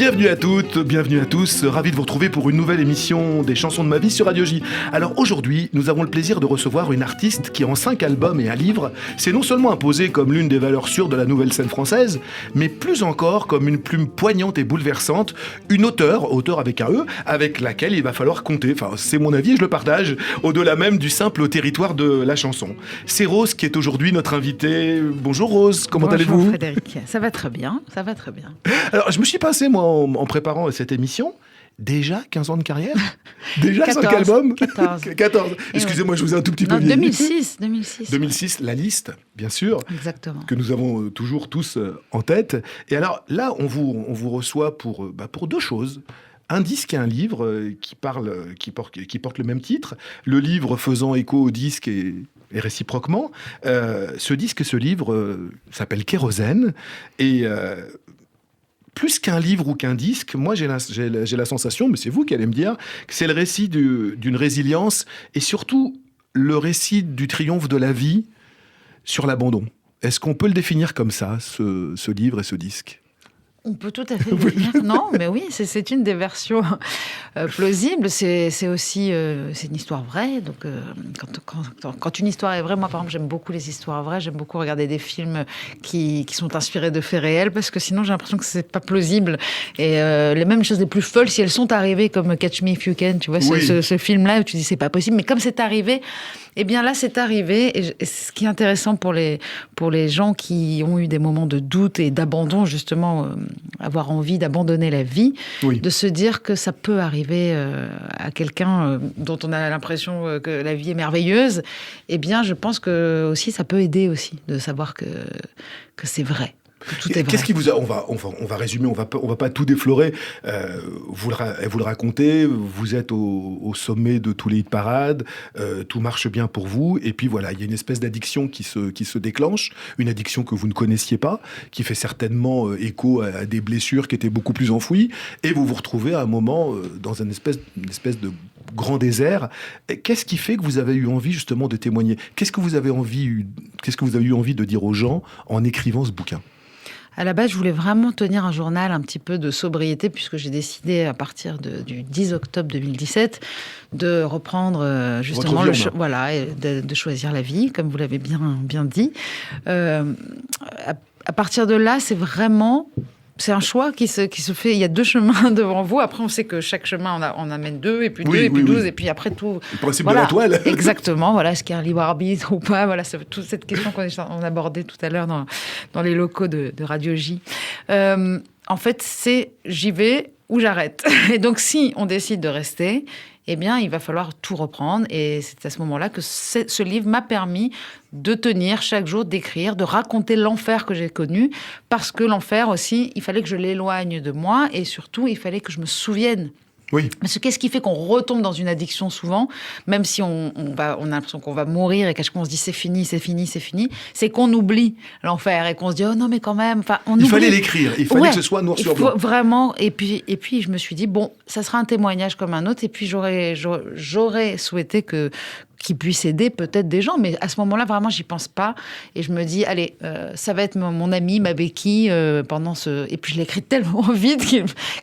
Bienvenue à toutes, bienvenue à tous, ravi de vous retrouver pour une nouvelle émission des chansons de ma vie sur Radio J. Alors aujourd'hui, nous avons le plaisir de recevoir une artiste qui en 5 albums et un livre s'est non seulement imposée comme l'une des valeurs sûres de la nouvelle scène française, mais plus encore comme une plume poignante et bouleversante, une auteure avec un E, avec laquelle il va falloir compter, enfin c'est mon avis et je le partage, au-delà même du simple territoire de la chanson. C'est Rose qui est aujourd'hui notre invitée. Bonjour Rose, comment allez-vous ? Bonjour Frédéric, ça va très bien, ça va très bien. Alors je me suis passé moi en préparant cette émission, déjà 15 ans de carrière, déjà 14, 5 albums, 14. Excusez-moi, je vous ai un tout petit peu Non, vieilli. 2006. La liste, bien sûr. Exactement. Que nous avons toujours tous en tête. Et alors là, on vous reçoit pour deux choses. Un disque et un livre qui portent le même titre. Le livre faisant écho au disque et réciproquement. Ce disque et ce livre s'appelle Kérosène. Et plus qu'un livre ou qu'un disque, moi j'ai la sensation, mais c'est vous qui allez me dire, que c'est le récit d'une résilience et surtout le récit du triomphe de la vie sur l'abandon. Est-ce qu'on peut le définir comme ça, ce livre et ce disque ? On peut tout à fait le dire. Non, mais oui, c'est une des versions plausibles. C'est aussi c'est une histoire vraie. Donc, quand une histoire est vraie, moi, par exemple, j'aime beaucoup les histoires vraies. J'aime beaucoup regarder des films qui sont inspirés de faits réels, parce que sinon, j'ai l'impression que c'est pas plausible. Et les mêmes choses les plus folles, si elles sont arrivées, comme Catch Me If You Can, tu vois, oui. ce film-là, où tu dis c'est pas possible, mais comme c'est arrivé, eh bien là, c'est arrivé. Et ce qui est intéressant pour les gens qui ont eu des moments de doute et d'abandon, justement, avoir envie d'abandonner la vie, oui. De se dire que ça peut arriver à quelqu'un dont on a l'impression que la vie est merveilleuse, eh bien, je pense que aussi ça peut aider aussi de savoir que c'est vrai. Qu'est-ce qui vous a... On va résumer, on va pas tout déflorer. Vous le racontez, vous êtes au sommet de tous les hit parades, tout marche bien pour vous, et puis voilà, il y a une espèce d'addiction qui se déclenche, une addiction que vous ne connaissiez pas, qui fait certainement écho à des blessures qui étaient beaucoup plus enfouies, et vous vous retrouvez à un moment dans une espèce de grand désert. Qu'est-ce qui fait que vous avez eu envie justement de témoigner ? Qu'est-ce que vous avez eu envie de dire aux gens en écrivant ce bouquin ? À la base, je voulais vraiment tenir un journal un petit peu de sobriété, puisque j'ai décidé, à partir du 10 octobre 2017, de reprendre justement de choisir la vie, comme vous l'avez bien dit. À partir de là, c'est un choix qui se fait. Il y a 2 chemins devant vous. Après, on sait que chaque chemin, on amène 2, et puis 2, et puis 12, et puis après tout... Le principe de la toile. Exactement. Voilà, est-ce qu'il y a un libre arbitre ou pas ? Voilà, c'est toute cette question qu'on abordait tout à l'heure dans les locaux de Radio J. En fait, c'est j'y vais ou j'arrête. Et donc, si on décide de rester, eh bien, il va falloir tout reprendre. Et c'est à ce moment-là que ce livre m'a permis de tenir chaque jour, d'écrire, de raconter l'enfer que j'ai connu. Parce que l'enfer aussi, il fallait que je l'éloigne de moi. Et surtout, il fallait que je me souvienne. Oui. Parce que qu'est-ce qui fait qu'on retombe dans une addiction souvent, même si on a l'impression qu'on va mourir et qu'à chaque fois on se dit c'est fini, c'est qu'on oublie l'enfer et qu'on se dit oh non mais quand même, il fallait l'écrire, il fallait que ce soit noir sur blanc. Vraiment, et puis je me suis dit bon, ça sera un témoignage comme un autre, et puis j'aurais souhaité qui puisse aider peut-être des gens, mais à ce moment-là, vraiment, j'y pense pas. Et je me dis, allez, ça va être mon ami, ma béquille, pendant ce... Et puis je l'ai écrit tellement vite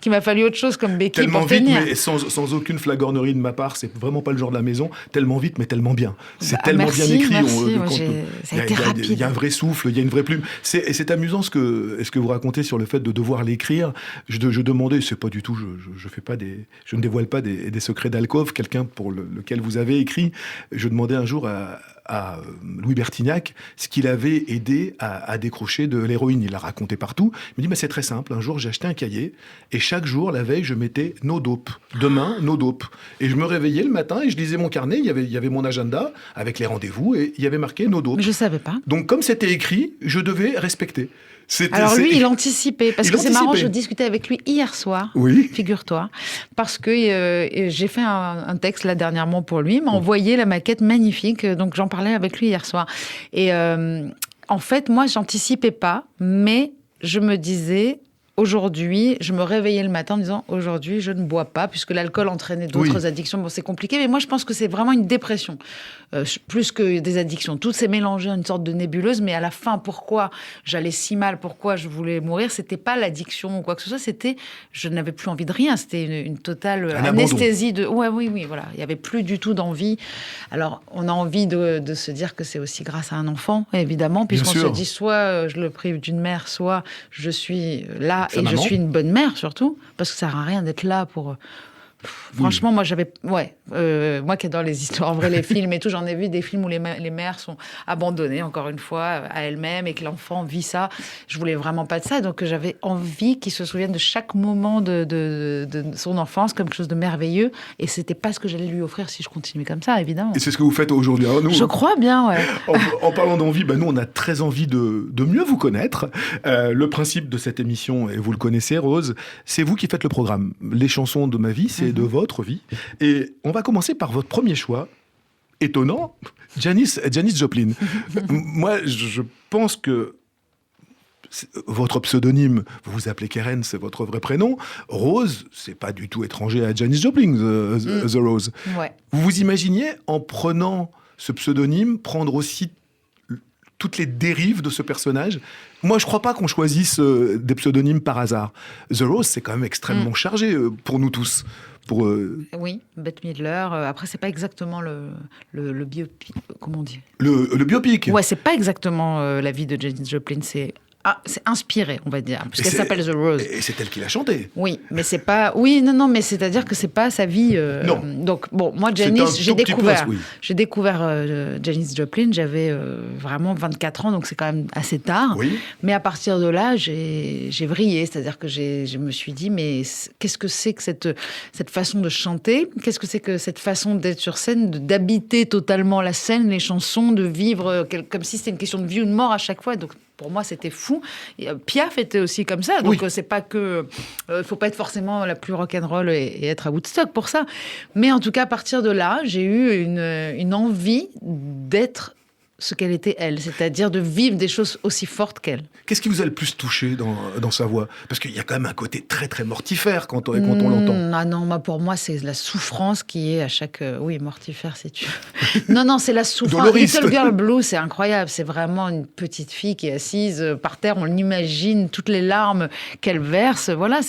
qu'il m'a fallu autre chose comme béquille tellement pour tenir. Tellement vite, mais sans aucune flagornerie de ma part, c'est vraiment pas le genre de la maison. Tellement vite, mais tellement bien. C'est tellement bien écrit. Merci, ça a été rapide. Il y a un vrai souffle, il y a une vraie plume. C'est amusant ce que vous racontez sur le fait de devoir l'écrire. Je demandais, c'est pas du tout, je ne dévoile pas des secrets d'alcôve, quelqu'un pour lequel vous avez écrit. Je demandais un jour à Louis Bertignac ce qu'il avait aidé à décrocher de l'héroïne. Il l'a raconté partout. Il me dit, c'est très simple. Un jour, j'ai acheté un cahier et chaque jour, la veille, je mettais no dope. Demain, no dope. Et je me réveillais le matin et je lisais mon carnet. Il y avait mon agenda avec les rendez-vous et il y avait marqué no dope. Mais je savais pas. Donc, comme c'était écrit, je devais respecter. Alors lui, il anticipait. Parce que c'est marrant, je discutais avec lui hier soir, figure-toi, parce que j'ai fait un texte là dernièrement pour lui, il m'a envoyé la maquette magnifique, donc j'en parlais avec lui hier soir. Et en fait, moi, j'anticipais pas, mais je me disais, aujourd'hui, je me réveillais le matin en me disant aujourd'hui, je ne bois pas, puisque l'alcool entraînait d'autres addictions. Bon, c'est compliqué, mais moi, je pense que c'est vraiment une dépression, plus que des addictions. Tout s'est mélangé en une sorte de nébuleuse, mais à la fin, pourquoi j'allais si mal, pourquoi je voulais mourir, c'était pas l'addiction ou quoi que ce soit, c'était je n'avais plus envie de rien, c'était une totale anesthésie de. Oui, voilà, il y avait plus du tout d'envie. Alors, on a envie de se dire que c'est aussi grâce à un enfant, évidemment, puisqu'on se dit soit je le prive d'une mère, soit je suis là. Je suis une bonne mère, surtout, parce que ça sert à rien d'être là pour... Franchement, moi, moi qui adore les histoires vraies, les films et tout, j'en ai vu des films où les mères sont abandonnées, encore une fois, à elles-mêmes, et que l'enfant vit ça. Je voulais vraiment pas de ça, donc j'avais envie qu'il se souvienne de chaque moment de son enfance comme quelque chose de merveilleux, et c'était pas ce que j'allais lui offrir si je continuais comme ça, évidemment. Et c'est ce que vous faites aujourd'hui. Alors, nous, je crois bien, ouais. En parlant d'envie, nous, on a très envie de mieux vous connaître. Le principe de cette émission, et vous le connaissez, Rose, c'est vous qui faites le programme. Les chansons de ma vie, c'est de votre vie. Et on va commencer par votre premier choix, étonnant, Janis Joplin. Moi, je pense que votre pseudonyme, vous vous appelez Keren, c'est votre vrai prénom. Rose, c'est pas du tout étranger à Janis Joplin, The Rose. Ouais. Vous vous imaginiez, en prenant ce pseudonyme, prendre aussi toutes les dérives de ce personnage? Moi, je crois pas qu'on choisisse des pseudonymes par hasard. The Rose, c'est quand même extrêmement chargé pour nous tous. Oui, Bette Midler. Après, c'est pas exactement le biopic. Comment on dit ? Le biopic. Ouais, c'est pas exactement la vie de Janis Joplin. C'est inspiré, on va dire, puisqu'elle s'appelle The Rose. Et c'est elle qui l'a chanté. Oui, mais c'est pas. Oui, non, mais c'est-à-dire que c'est pas sa vie. Non. Donc bon, moi, Janis, j'ai découvert Janis Joplin. J'avais vraiment 24 ans, donc c'est quand même assez tard. Oui. Mais à partir de là, j'ai vrillé, c'est-à-dire que je me suis dit, mais qu'est-ce que c'est que cette façon de chanter ? Qu'est-ce que c'est que cette façon d'être sur scène, d'habiter totalement la scène, les chansons, de vivre comme si c'était une question de vie ou de mort à chaque fois. Donc pour moi, c'était fou. Et Piaf était aussi comme ça. Donc, c'est pas que... faut pas être forcément la plus rock'n'roll et être à Woodstock pour ça. Mais en tout cas, à partir de là, j'ai eu une envie d'être ce qu'elle était, elle. C'est-à-dire de vivre des choses aussi fortes qu'elle. Qu'est-ce qui vous a le plus touché dans sa voix ? Parce qu'il y a quand même un côté très, très mortifère quand on l'entend. Ah non, pour moi, c'est la souffrance qui est à chaque... Oui, mortifère, si tu veux. Non, c'est la souffrance. Little Girl Blue, c'est incroyable. C'est vraiment une petite fille qui est assise par terre. On l'imagine, toutes les larmes qu'elle verse. Voilà,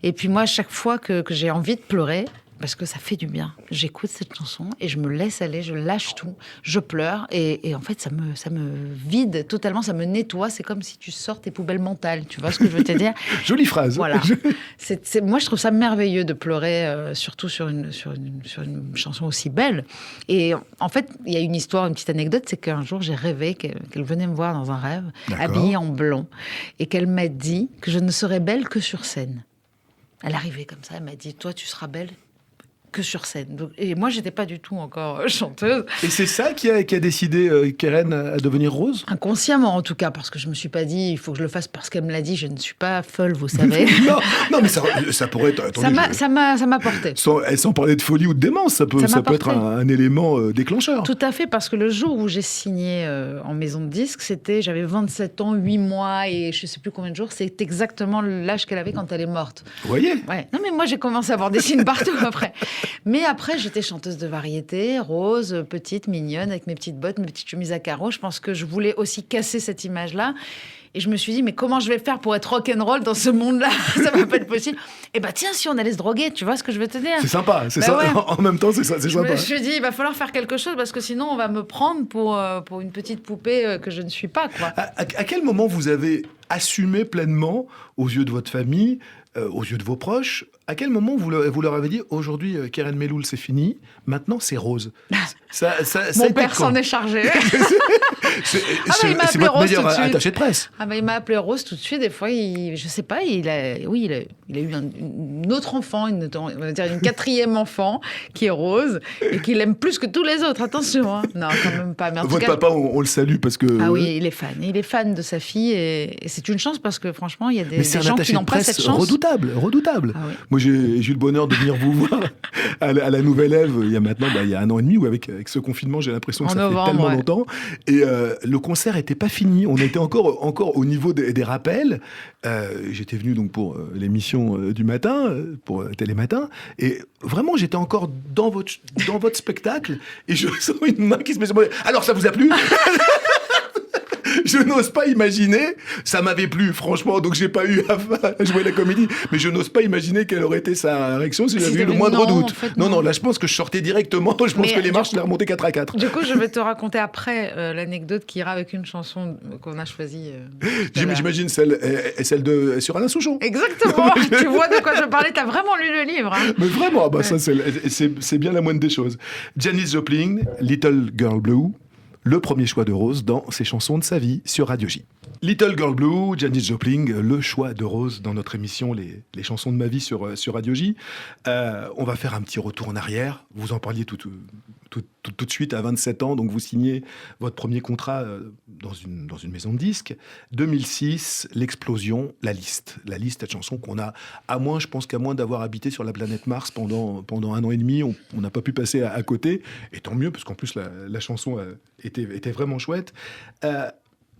Et puis moi, chaque fois que j'ai envie de pleurer, parce que ça fait du bien. J'écoute cette chanson et je me laisse aller, je lâche tout, je pleure et en fait ça me vide totalement, ça me nettoie. C'est comme si tu sors tes poubelles mentales, tu vois ce que je veux te dire ? Jolie phrase. Voilà. Moi je trouve ça merveilleux de pleurer, surtout sur une chanson aussi belle. Et en fait il y a une histoire, une petite anecdote, c'est qu'un jour j'ai rêvé qu'elle venait me voir dans un rêve, habillée en blanc, et qu'elle m'a dit que je ne serais belle que sur scène. Elle arrivait comme ça, elle m'a dit toi tu seras belle que sur scène. Donc, et moi, j'étais pas du tout encore chanteuse. Et c'est ça qui a décidé Keren à devenir Rose ? Inconsciemment, en tout cas, parce que je me suis pas dit, il faut que je le fasse parce qu'elle me l'a dit. Je ne suis pas folle, vous savez. non, mais ça pourrait être... Attendez, ça m'a porté. Sans parler de folie ou de démence, ça peut être un élément déclencheur. Tout à fait, parce que le jour où j'ai signé en maison de disques, j'avais 27 ans, 8 mois et je sais plus combien de jours. C'est exactement l'âge qu'elle avait quand elle est morte. Vous voyez ? Ouais. Non, mais moi, j'ai commencé à avoir des signes partout après. Mais après, j'étais chanteuse de variété, rose, petite, mignonne, avec mes petites bottes, mes petites chemises à carreaux. Je pense que je voulais aussi casser cette image-là. Et je me suis dit, mais comment je vais faire pour être rock'n'roll dans ce monde-là ? Ça va pas être possible. Et tiens, si on allait se droguer, tu vois ce que je veux te dire ? C'est sympa, c'est ça. Ouais. En même temps, c'est sympa. Je me suis dit, il va falloir faire quelque chose parce que sinon, on va me prendre pour une petite poupée que je ne suis pas, quoi. À quel moment vous avez assumé pleinement, aux yeux de votre famille, aux yeux de vos proches, à quel moment vous leur avez dit aujourd'hui Keren Melloul c'est fini, maintenant c'est Rose? Mon père s'en est chargé. C'est votre meilleur attaché de presse. Il m'a appelé Rose tout de suite. Des fois, je sais pas, il a eu une autre enfant, on va dire une quatrième enfant qui est Rose et qu'il aime plus que tous les autres. Attention, hein. Non, quand même pas. Mais votre papa, on le salue parce que. Ah oui, il est fan de sa fille et c'est une chance parce que franchement, il y a Mais c'est des un gens qui attaché n'ont de pas presse cette chance. redoutable. Ah oui. Moi, j'ai eu le bonheur de venir vous voir à la Nouvelle Ève il y a maintenant, il y a 1 an et demi, où avec ce confinement, j'ai l'impression que En ça novembre, fait tellement ouais. longtemps. Et le concert n'était pas fini. On était encore au niveau des rappels. J'étais venu donc pour l'émission du matin, pour Télématin. Et vraiment, j'étais encore dans votre spectacle. Et je sens une main qui se met sur moi. Alors, ça vous a plu? Je n'ose pas imaginer, ça m'avait plu franchement, donc j'ai pas eu à jouer la comédie, mais je n'ose pas imaginer quelle aurait été sa réaction si j'avais eu le moindre doute. En fait, non, là je pense que je sortais directement, je pense que les marches, je les remontais 4 à 4. Du coup, je vais te raconter après l'anecdote qui ira avec une chanson qu'on a choisie. J'imagine celle de sur Alain Souchon. Exactement, tu vois de quoi je parlais, t'as vraiment lu le livre. Hein. Mais vraiment, ça c'est bien la moindre des choses. Janis Joplin, Little Girl Blue, le premier choix de Rose dans ses chansons de sa vie sur Radio J. Little Girl Blue, Janis Joplin, le choix de Rose dans notre émission Les chansons de ma vie sur Radio J. On va faire un petit retour en arrière. Vous en parliez tout de suite à 27 ans, donc vous signez votre premier contrat dans une maison de disques. 2006, l'explosion, la liste, cette chanson qu'on a, je pense qu'à moins d'avoir habité sur la planète Mars pendant 1 an et demi, on n'a pas pu passer à côté, et tant mieux, parce qu'en plus la chanson était vraiment chouette.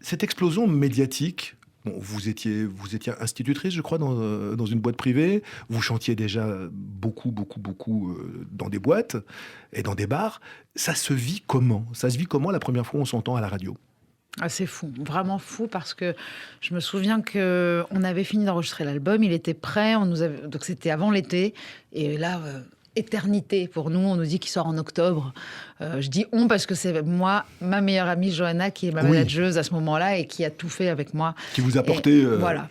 Cette explosion médiatique, vous étiez institutrice, je crois, dans une boîte privée. Vous chantiez déjà beaucoup dans des boîtes et dans des bars. Ça se vit comment la première fois où on s'entend à la radio? Ah, c'est fou, vraiment fou, parce que je me souviens qu'on avait fini d'enregistrer l'album, il était prêt, donc c'était avant l'été, et là... éternité pour nous, on nous dit qu'il sort en octobre. Je dis on parce que c'est moi, ma meilleure amie Johanna, qui est ma manageuse à ce moment-là et qui a tout fait avec moi. Qui vous a porté... Voilà.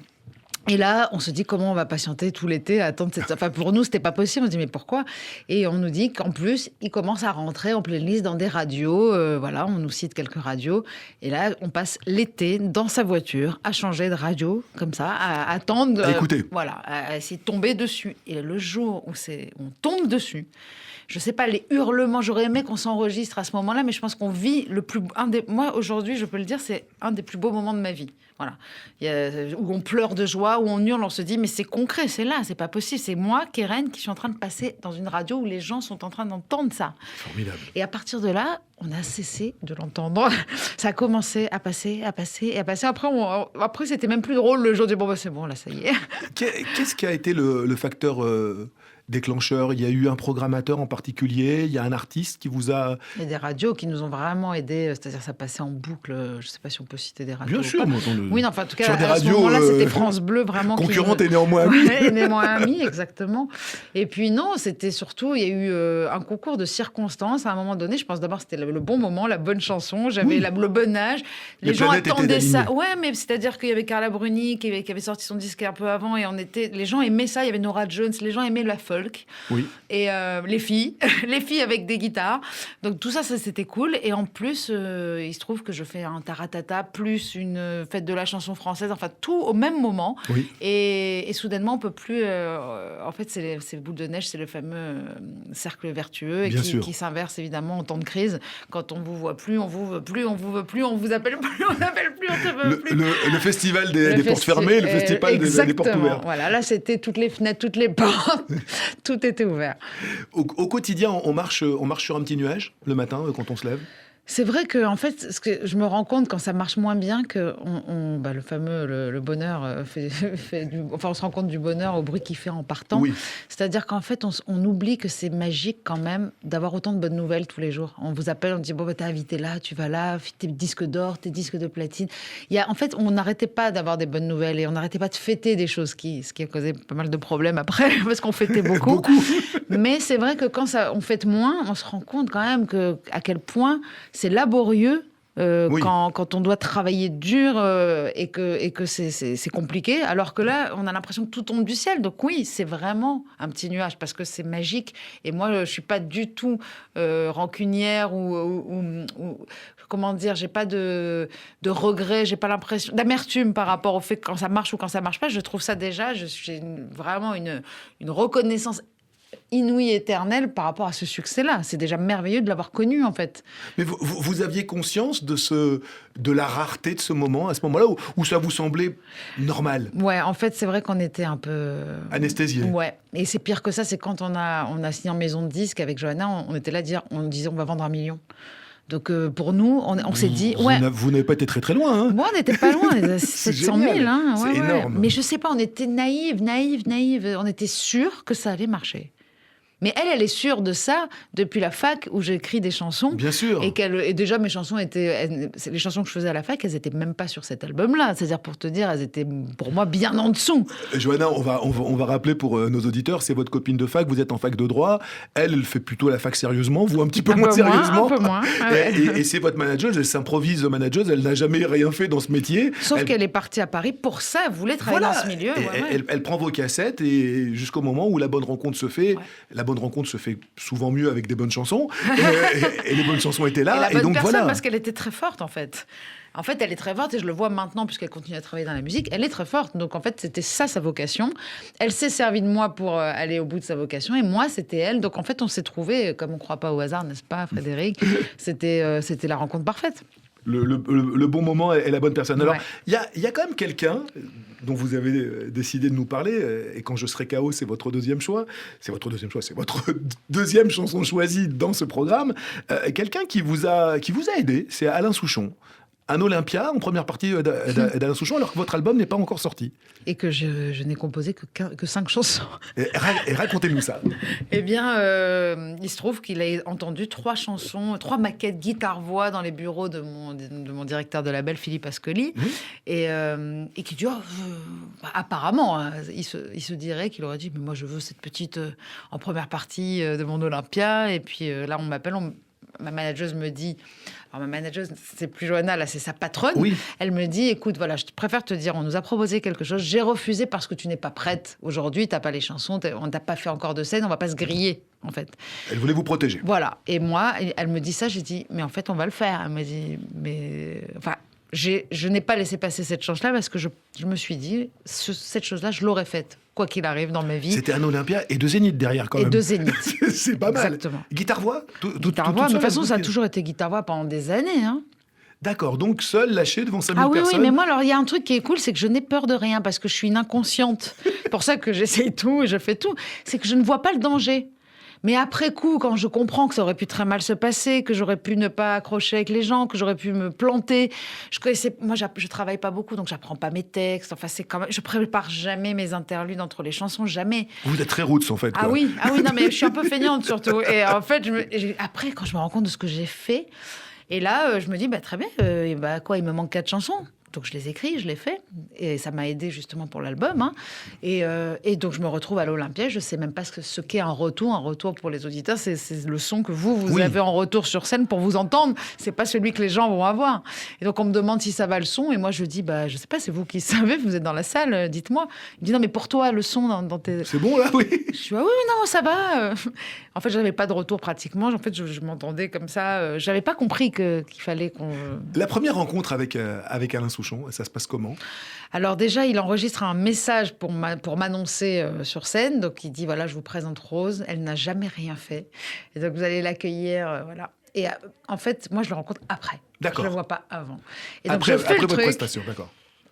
Et là, on se dit comment on va patienter tout l'été, attendre cette... Enfin, pour nous, c'était pas possible. On se dit mais pourquoi? Et on nous dit qu'en plus, il commence à rentrer en playlist dans des radios. Voilà, on nous cite quelques radios. Et là, on passe l'été dans sa voiture à changer de radio, comme ça, à attendre. À écouter. Voilà, à essayer de tomber dessus. Et le jour où on tombe dessus, je sais pas, les hurlements, j'aurais aimé qu'on s'enregistre à ce moment-là, mais je pense qu'on vit moi, aujourd'hui, je peux le dire, c'est un des plus beaux moments de ma vie. Voilà. Où on pleure de joie, où on hurle, on se dit, mais c'est concret, c'est là, c'est pas possible. C'est moi, Keren, qui suis en train de passer dans une radio où les gens sont en train d'entendre ça. Formidable. Et à partir de là, on a cessé de l'entendre. Ça a commencé à passer. Après, c'était même plus drôle le jour du c'est bon, là, ça y est. Qu'est-ce qui a été le facteur déclencheur? Il y a eu un programmateur en particulier? Il y a un artiste qui vous a... Il y a des radios qui nous ont vraiment aidés, c'est-à-dire ça passait en boucle. Je ne sais pas si on peut citer des radios. Bien sûr, moi, oui, non, enfin, en tout cas, sur des à radios, ce moment-là, c'était France Bleu vraiment. Concurrente et néanmoins amie. Et néanmoins amie, exactement. Et puis non, c'était surtout, il y a eu un concours de circonstances à un moment donné. Je pense d'abord c'était le bon moment, la bonne chanson. J'avais le bon âge. Les gens attendaient ça. Ouais, mais c'est-à-dire qu'il y avait Carla Bruni qui avait sorti son disque un peu avant et les gens aimaient ça. Il y avait Nora Jones, les gens aimaient la folk. Oui. Et les filles avec des guitares. Donc tout ça c'était cool. Et en plus, il se trouve que je fais un taratata plus une fête de la chanson française. Enfin, tout au même moment. Oui. Et soudainement, on peut plus... en fait, c'est boule de neige, c'est le fameux cercle vertueux et qui s'inverse évidemment en temps de crise. Quand on vous voit plus, on vous veut plus, on vous veut plus, on vous appelle plus, on n'appelle plus, on te veut plus. Le festival des portes fermées, le festival des portes ouvertes. Voilà, là, c'était toutes les fenêtres, toutes les portes, tout était ouvert. Au quotidien, on marche sur un petit nuage le matin quand on se lève? C'est vrai que, en fait, ce que je me rends compte quand ça marche moins bien, que le fameux le bonheur on se rend compte du bonheur au bruit qu'il fait en partant. Oui. C'est-à-dire qu'en fait, on oublie que c'est magique quand même d'avoir autant de bonnes nouvelles tous les jours. On vous appelle, on dit t'es invité là, tu vas là, tes disques d'or, tes disques de platine. En fait, on n'arrêtait pas d'avoir des bonnes nouvelles et on n'arrêtait pas de fêter des choses, ce qui a causé pas mal de problèmes après parce qu'on fêtait beaucoup. Mais c'est vrai que quand on fête moins, on se rend compte quand même à quel point c'est laborieux quand on doit travailler dur et que c'est compliqué, alors que là, on a l'impression que tout tombe du ciel. Donc oui, c'est vraiment un petit nuage parce que c'est magique. Et moi, je ne suis pas du tout rancunière ou comment dire, j'ai pas de regret, j'ai pas l'impression d'amertume par rapport au fait que quand ça marche ou quand ça marche pas. Je trouve ça déjà, j'ai vraiment une reconnaissance inouïe, éternelle par rapport à ce succès-là. C'est déjà merveilleux de l'avoir connu, en fait. Mais vous aviez conscience de la rareté de ce moment, à ce moment-là, où ça vous semblait normal? Ouais, en fait, c'est vrai qu'on était un peu... Anesthésié. Ouais, et c'est pire que ça, c'est quand on a signé en maison de disque avec Johanna, on était là on disait on va vendre 1 million. Donc pour nous, on s'est dit... Vous n'avez pas été très très loin. Hein. Moi, on n'était pas loin, les 700 000. Hein, c'est énorme. Mais je sais pas, on était naïve. On était sûrs que ça allait marcher. Mais elle est sûre de ça depuis la fac où j'écris des chansons. Bien sûr. Et déjà, mes chansons les chansons que je faisais à la fac, elles n'étaient même pas sur cet album-là. C'est-à-dire, pour te dire, elles étaient pour moi bien en dessous. Johanna, on va rappeler pour nos auditeurs, c'est votre copine de fac, vous êtes en fac de droit. Elle fait plutôt la fac sérieusement, vous un petit peu moins sérieusement. Un peu moins. Et c'est votre manageuse, elle s'improvise manageuse, elle n'a jamais rien fait dans ce métier. Sauf qu'elle est partie à Paris pour ça, elle voulait travailler dans ce milieu. Elle prend vos cassettes et jusqu'au moment où la bonne rencontre se fait. Ouais. La bonne rencontre se fait souvent mieux avec des bonnes chansons. et les bonnes chansons étaient là. Et la bonne personne, parce qu'elle était très forte, en fait. En fait, elle est très forte et je le vois maintenant puisqu'elle continue à travailler dans la musique. Elle est très forte. Donc, en fait, c'était ça, sa vocation. Elle s'est servie de moi pour aller au bout de sa vocation et moi, c'était elle. Donc, en fait, on s'est trouvés, comme on ne croit pas au hasard, n'est-ce pas, Frédéric? C'était la rencontre parfaite. Le bon moment et la bonne personne. Alors, il y a quand même quelqu'un dont vous avez décidé de nous parler, et Quand je serai KO, c'est votre deuxième choix. C'est votre deuxième chanson choisie dans ce programme. Quelqu'un qui vous a aidé, c'est Alain Souchon. Un Olympia en première partie d'Alain Souchon, alors que votre album n'est pas encore sorti. Et que je n'ai composé que 5 chansons. Et racontez-nous ça. Eh bien, il se trouve qu'il a entendu 3 chansons, 3 maquettes guitare-voix dans les bureaux de mon directeur de label, Philippe Ascoli. Et qui dit, apparemment, hein, il se dirait qu'il aurait dit, mais moi je veux cette petite en première partie de mon Olympia. Et puis là, on m'appelle, ma manageuse me dit... Alors, ma manageuse, c'est plus Johanna, là, c'est sa patronne. Oui. Elle me dit, écoute, voilà, je préfère te dire, on nous a proposé quelque chose, j'ai refusé parce que tu n'es pas prête. Aujourd'hui, t'as pas les chansons, on t'a pas fait encore de scène, on va pas se griller, en fait. Elle voulait vous protéger. Voilà. Et moi, elle me dit ça, j'ai dit, mais en fait, on va le faire. Elle me dit, mais... Enfin, je n'ai pas laissé passer cette chance-là parce que je me suis dit, cette chose-là, je l'aurais faite, quoi qu'il arrive dans ma vie. C'était un Olympia et 2 Zéniths derrière, quand même. Et 2 Zéniths. C'est pas mal. Exactement. Guitare-voix Guitare-voix, mais de toute façon, ça a toujours été guitare-voix pendant des années. Hein. D'accord, donc seule, lâchée devant 5000 personnes. Ah oui, mais moi, alors, il y a un truc qui est cool, c'est que je n'ai peur de rien parce que je suis une inconsciente. C'est pour ça que j'essaye tout et je fais tout. C'est que je ne vois pas le danger. Mais après coup, quand je comprends que ça aurait pu très mal se passer, que j'aurais pu ne pas accrocher avec les gens, que j'aurais pu me planter, moi, je travaille pas beaucoup, donc j'apprends pas mes textes. Enfin, c'est quand même, je prépare jamais mes interludes entre les chansons, jamais. Vous êtes très roots, en fait. Quoi. Ah oui, non, mais je suis un peu feignante surtout. Et en fait, après, quand je me rends compte de ce que j'ai fait, et là, je me dis, très bien, il me manque 4 chansons. Donc je les écris, je les fais, et ça m'a aidé justement pour l'album. Hein. Et donc je me retrouve à l'Olympia, je sais même pas ce qu'est un retour. Un retour pour les auditeurs, c'est le son que vous avez en retour sur scène pour vous entendre. C'est pas celui que les gens vont avoir. Et donc on me demande si ça va le son, et moi je dis je sais pas, c'est vous qui savez, vous êtes dans la salle, dites-moi. Il me dit non mais pour toi le son dans tes. C'est bon là, oui. Je suis oui non ça va. En fait j'avais pas de retour pratiquement. En fait je m'entendais comme ça. J'avais pas compris qu'il fallait qu'on. La première rencontre avec Alain Souchon, ça se passe comment? Alors déjà, il enregistre un message pour m'annoncer sur scène. Donc il dit, voilà, je vous présente Rose. Elle n'a jamais rien fait. Et donc vous allez l'accueillir, voilà. Et en fait, moi, je le rencontre après. D'accord. Je ne le vois pas avant. Et donc, après je fais votre prestation, d'accord.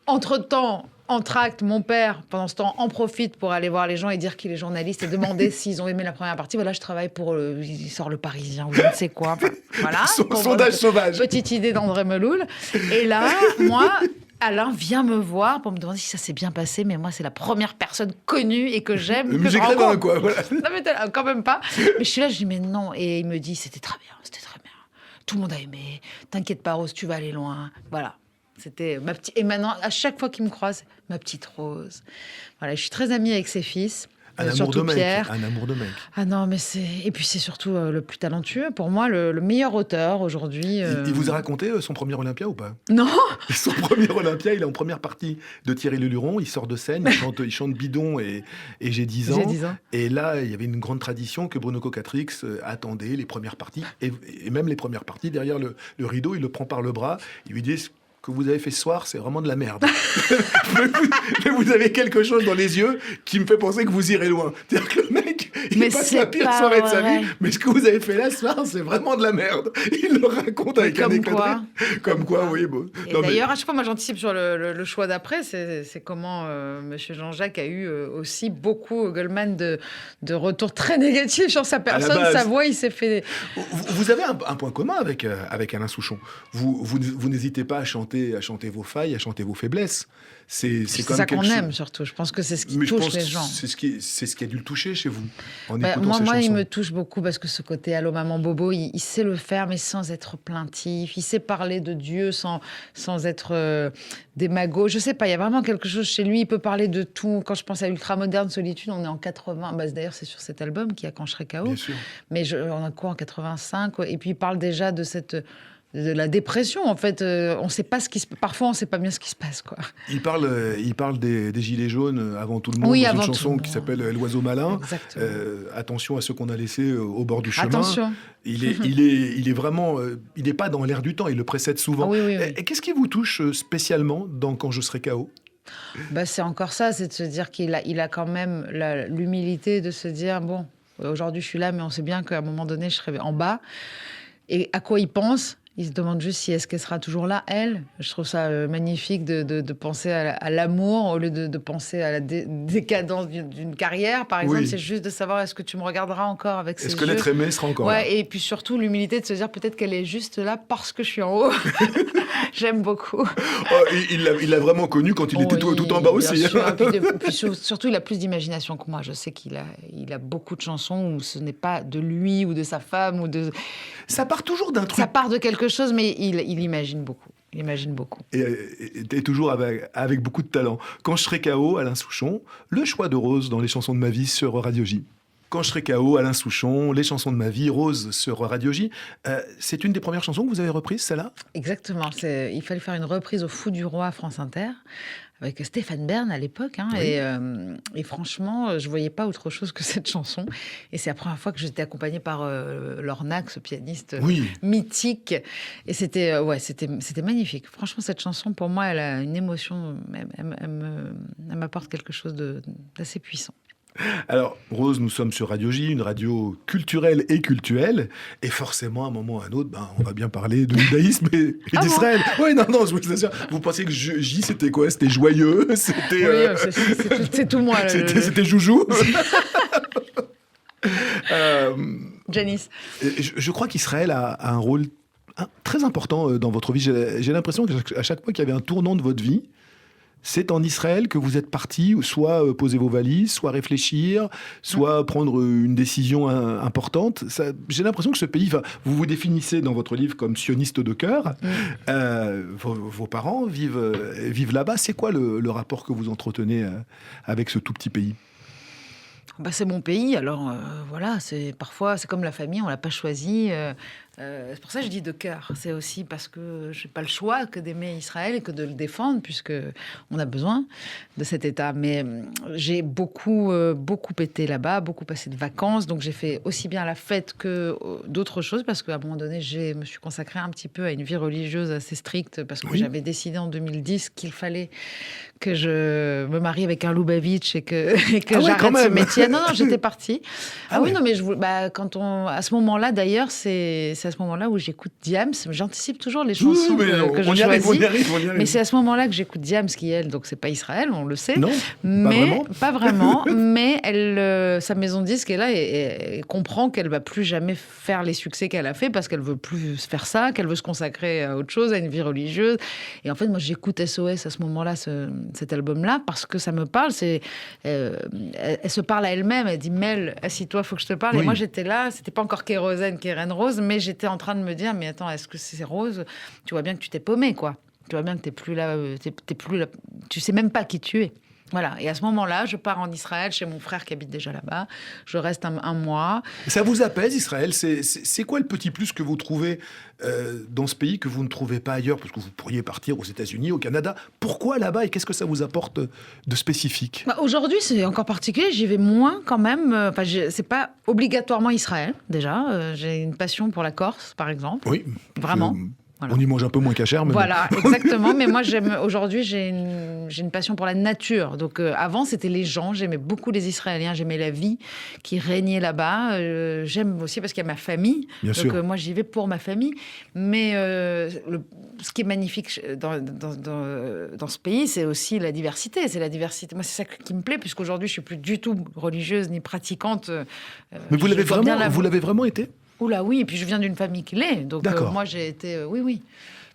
Entre-temps, entr'acte, mon père, pendant ce temps, en profite pour aller voir les gens et dire qu'il est journaliste et demander s'ils ont aimé la première partie. Voilà, je travaille pour... il sort Le Parisien ou je ne sais quoi. Enfin, voilà. Sondage sauvage. Petite idée d'André Meloul. Et là, moi... Alain vient me voir pour me demander si ça s'est bien passé, mais moi, c'est la première personne connue et que j'aime. Le musée Grévin, quoi. Voilà. Non, mais quand même pas. Mais je suis là, je dis, mais non. Et il me dit, c'était très bien. Tout le monde a aimé. T'inquiète pas, Rose, tu vas aller loin. Voilà. C'était ma petite. Et maintenant, à chaque fois qu'il me croise, ma petite Rose. Voilà, je suis très amie avec ses fils. Un amour de mec. Un amour de mec. Ah non, mais c'est... Et puis c'est surtout le plus talentueux. Pour moi, le meilleur auteur aujourd'hui. Il vous a raconté son premier Olympia ou pas? Non. Son premier Olympia, il est en première partie de Thierry Leluron. Il sort de scène, il chante Bidon et J'ai 10 ans. Et là, il y avait une grande tradition que Bruno Cocatrix attendait les premières parties. Et même les premières parties, derrière le rideau, il le prend par le bras. Il lui dit... que vous avez fait ce soir, c'est vraiment de la merde. mais vous avez quelque chose dans les yeux qui me fait penser que vous irez loin. C'est-à-dire que le mec, Il Mais passe c'est la pire pas soirée de sa vrai. vie. Mais ce que vous avez fait là ce soir, c'est vraiment de la merde. Il le raconte avec un Comme éclat de quoi. rire. Comme quoi, oui. Bon. Et Non, mais- d'ailleurs, à chaque fois, moi j'anticipe sur le choix d'après, c'est comment Monsieur Jean-Jacques a eu aussi beaucoup, Goldman, de retours très négatifs sur sa personne, base. sa voix, il s'est fait... Vous avez un point commun avec Alain Souchon. Vous n'hésitez pas à chanter vos failles, à chanter vos faiblesses. C'est C'est quand ça même quelque qu'on chose- aime surtout, je pense que c'est ce qui Mais je touche pense les que gens. c'est ce qui a dû le toucher chez vous en Bah, écoutant ces moi, il chansons. me touche beaucoup parce que ce côté Allô Maman Bobo, il sait le faire, mais sans être plaintif. Il sait parler de Dieu sans être démago. Je sais pas, il y a vraiment quelque chose chez lui. Il peut parler de tout. Quand je pense à Ultramoderne Solitude, on est en 80. Bah, d'ailleurs, c'est sur cet album qui a Quand je serai KO. Bien sûr. Mais on a quoi en 85 ouais. Et puis il parle déjà de la dépression, en fait. On sait pas parfois, on sait pas bien ce qui se passe, quoi. Il parle des gilets jaunes avant tout le monde, Oui, dans avant une tout le chanson monde. qui s'appelle L'oiseau malin. Exactement. Attention à ceux qu'on a laissés au bord du chemin. Attention. Il est vraiment, il n'est pas dans l'air du temps. Il le précède souvent. Ah oui, oui, oui. Et qu'est-ce qui vous touche spécialement dans Quand je serai KO? Bah, c'est encore ça, c'est de se dire qu'il a quand même l'humilité de se dire, bon, aujourd'hui je suis là, mais on sait bien qu'à un moment donné, je serai en bas. Et à quoi il pense? Il se demande juste si est-ce qu'elle sera toujours là, elle. Je trouve ça magnifique de penser à l'amour au lieu de penser à la décadence d'une carrière, par exemple. Oui. C'est juste de savoir est-ce que tu me regarderas encore avec ces Est-ce yeux. que l'être aimé sera encore là? Ouais, et puis surtout l'humilité de se dire peut-être qu'elle est juste là parce que je suis en haut. J'aime beaucoup. Oh, il l'a vraiment connu quand il était tout en bas bien aussi. sûr. Puis surtout, il a plus d'imagination que moi. Je sais qu'il a beaucoup de chansons où ce n'est pas de lui ou de sa femme ou de... Ça part toujours d'un truc. Ça part de quelque chose, mais il imagine beaucoup. Il imagine beaucoup. Et toujours avec beaucoup de talent. Quand je serai KO, Alain Souchon, le choix de Rose dans les chansons de ma vie sur Radio J. Quand je serai KO, Alain Souchon, les chansons de ma vie, Rose sur Radio J. C'est une des premières chansons que vous avez reprises, celle-là? Exactement. Il fallait faire une reprise au Fou du Roi à France Inter, avec Stéphane Bern à l'époque. Hein, Oui. et franchement, je ne voyais pas autre chose que cette chanson. Et c'est la première fois que j'étais accompagnée par Lornac, ce pianiste Oui. mythique. Et c'était magnifique. Franchement, cette chanson, pour moi, elle a une émotion. Elle m'apporte quelque chose d'assez puissant. Alors, Rose, nous sommes sur Radio J, une radio culturelle et cultuelle. Et forcément, à un moment ou à un autre, on va bien parler de judaïsme et d'Israël. Oui, non, je vous assure. Vous pensiez que J, c'était quoi? C'était joyeux? C'était... Oui, c'est tout moi. C'était joujou? Janice. Je crois qu'Israël a un rôle très important dans votre vie. J'ai l'impression qu'à chaque fois qu'il y avait un tournant de votre vie, c'est en Israël que vous êtes parti, soit poser vos valises, soit réfléchir, soit prendre une décision importante. J'ai l'impression que ce pays, vous vous définissez dans votre livre comme sioniste de cœur. Vos parents vivent là-bas. C'est quoi le rapport que vous entretenez avec ce tout petit pays? Bah, c'est mon pays, alors voilà, parfois c'est comme la famille, on l'a pas choisi. C'est pour ça que je dis de cœur. C'est aussi parce que je n'ai pas le choix que d'aimer Israël et que de le défendre, puisque on a besoin de cet État. Mais j'ai beaucoup été là-bas, beaucoup passé de vacances, donc j'ai fait aussi bien la fête que d'autres choses, parce qu'à un moment donné, je me suis consacrée un petit peu à une vie religieuse assez stricte, parce que j'avais décidé en 2010 qu'il fallait que je me marie avec un Loubavitch et que j'arrête ce métier. Non, j'étais partie. Oui, non, mais à ce moment-là, d'ailleurs, c'est à ce moment-là où j'écoute Diams. J'anticipe toujours les chansons que je choisis. On y arrive. Mais c'est à ce moment-là que j'écoute Diams, qui elle, donc c'est pas Israël, on le sait. Non, pas vraiment. Mais sa maison de disque est là et comprend qu'elle va plus jamais faire les succès qu'elle a fait parce qu'elle veut plus faire ça, qu'elle veut se consacrer à autre chose, à une vie religieuse. Et en fait, moi, j'écoute SOS à ce moment-là, cet album-là, parce que ça me parle. Elle se parle à elle-même. Elle dit Mel, assis-toi, faut que je te parle. Oui. Et moi, j'étais là. C'était pas encore Kérosène, Keren Rose, mais j'étais en train de me dire, mais attends, est-ce que c'est Rose? Tu vois bien que tu t'es paumé, quoi. Tu vois bien que t'es plus là, tu sais même pas qui tu es. Voilà. Et à ce moment-là, je pars en Israël chez mon frère qui habite déjà là-bas. Je reste un mois. Ça vous apaise, Israël? C'est quoi le petit plus que vous trouvez dans ce pays que vous ne trouvez pas ailleurs? Parce que vous pourriez partir aux États-Unis, au Canada. Pourquoi là-bas et qu'est-ce que ça vous apporte de spécifique? Aujourd'hui, c'est encore particulier. J'y vais moins quand même. C'est pas obligatoirement Israël, déjà. J'ai une passion pour la Corse, par exemple. Oui. Vraiment. Voilà. On y mange un peu moins cachère, mais voilà, exactement. Mais moi, aujourd'hui, j'ai une passion pour la nature. Donc, avant, c'était les gens. J'aimais beaucoup les Israéliens. J'aimais la vie qui régnait là-bas. J'aime aussi parce qu'il y a ma famille. Bien donc, sûr. moi, j'y vais pour ma famille. Mais ce qui est magnifique dans ce pays, c'est aussi la diversité. C'est la diversité. Moi, c'est ça qui me plaît, puisqu'aujourd'hui, je suis plus du tout religieuse ni pratiquante. Mais vous l'avez vraiment été? Oula, oui, et puis je viens d'une famille qui l'est. Donc, moi, j'ai été... oui.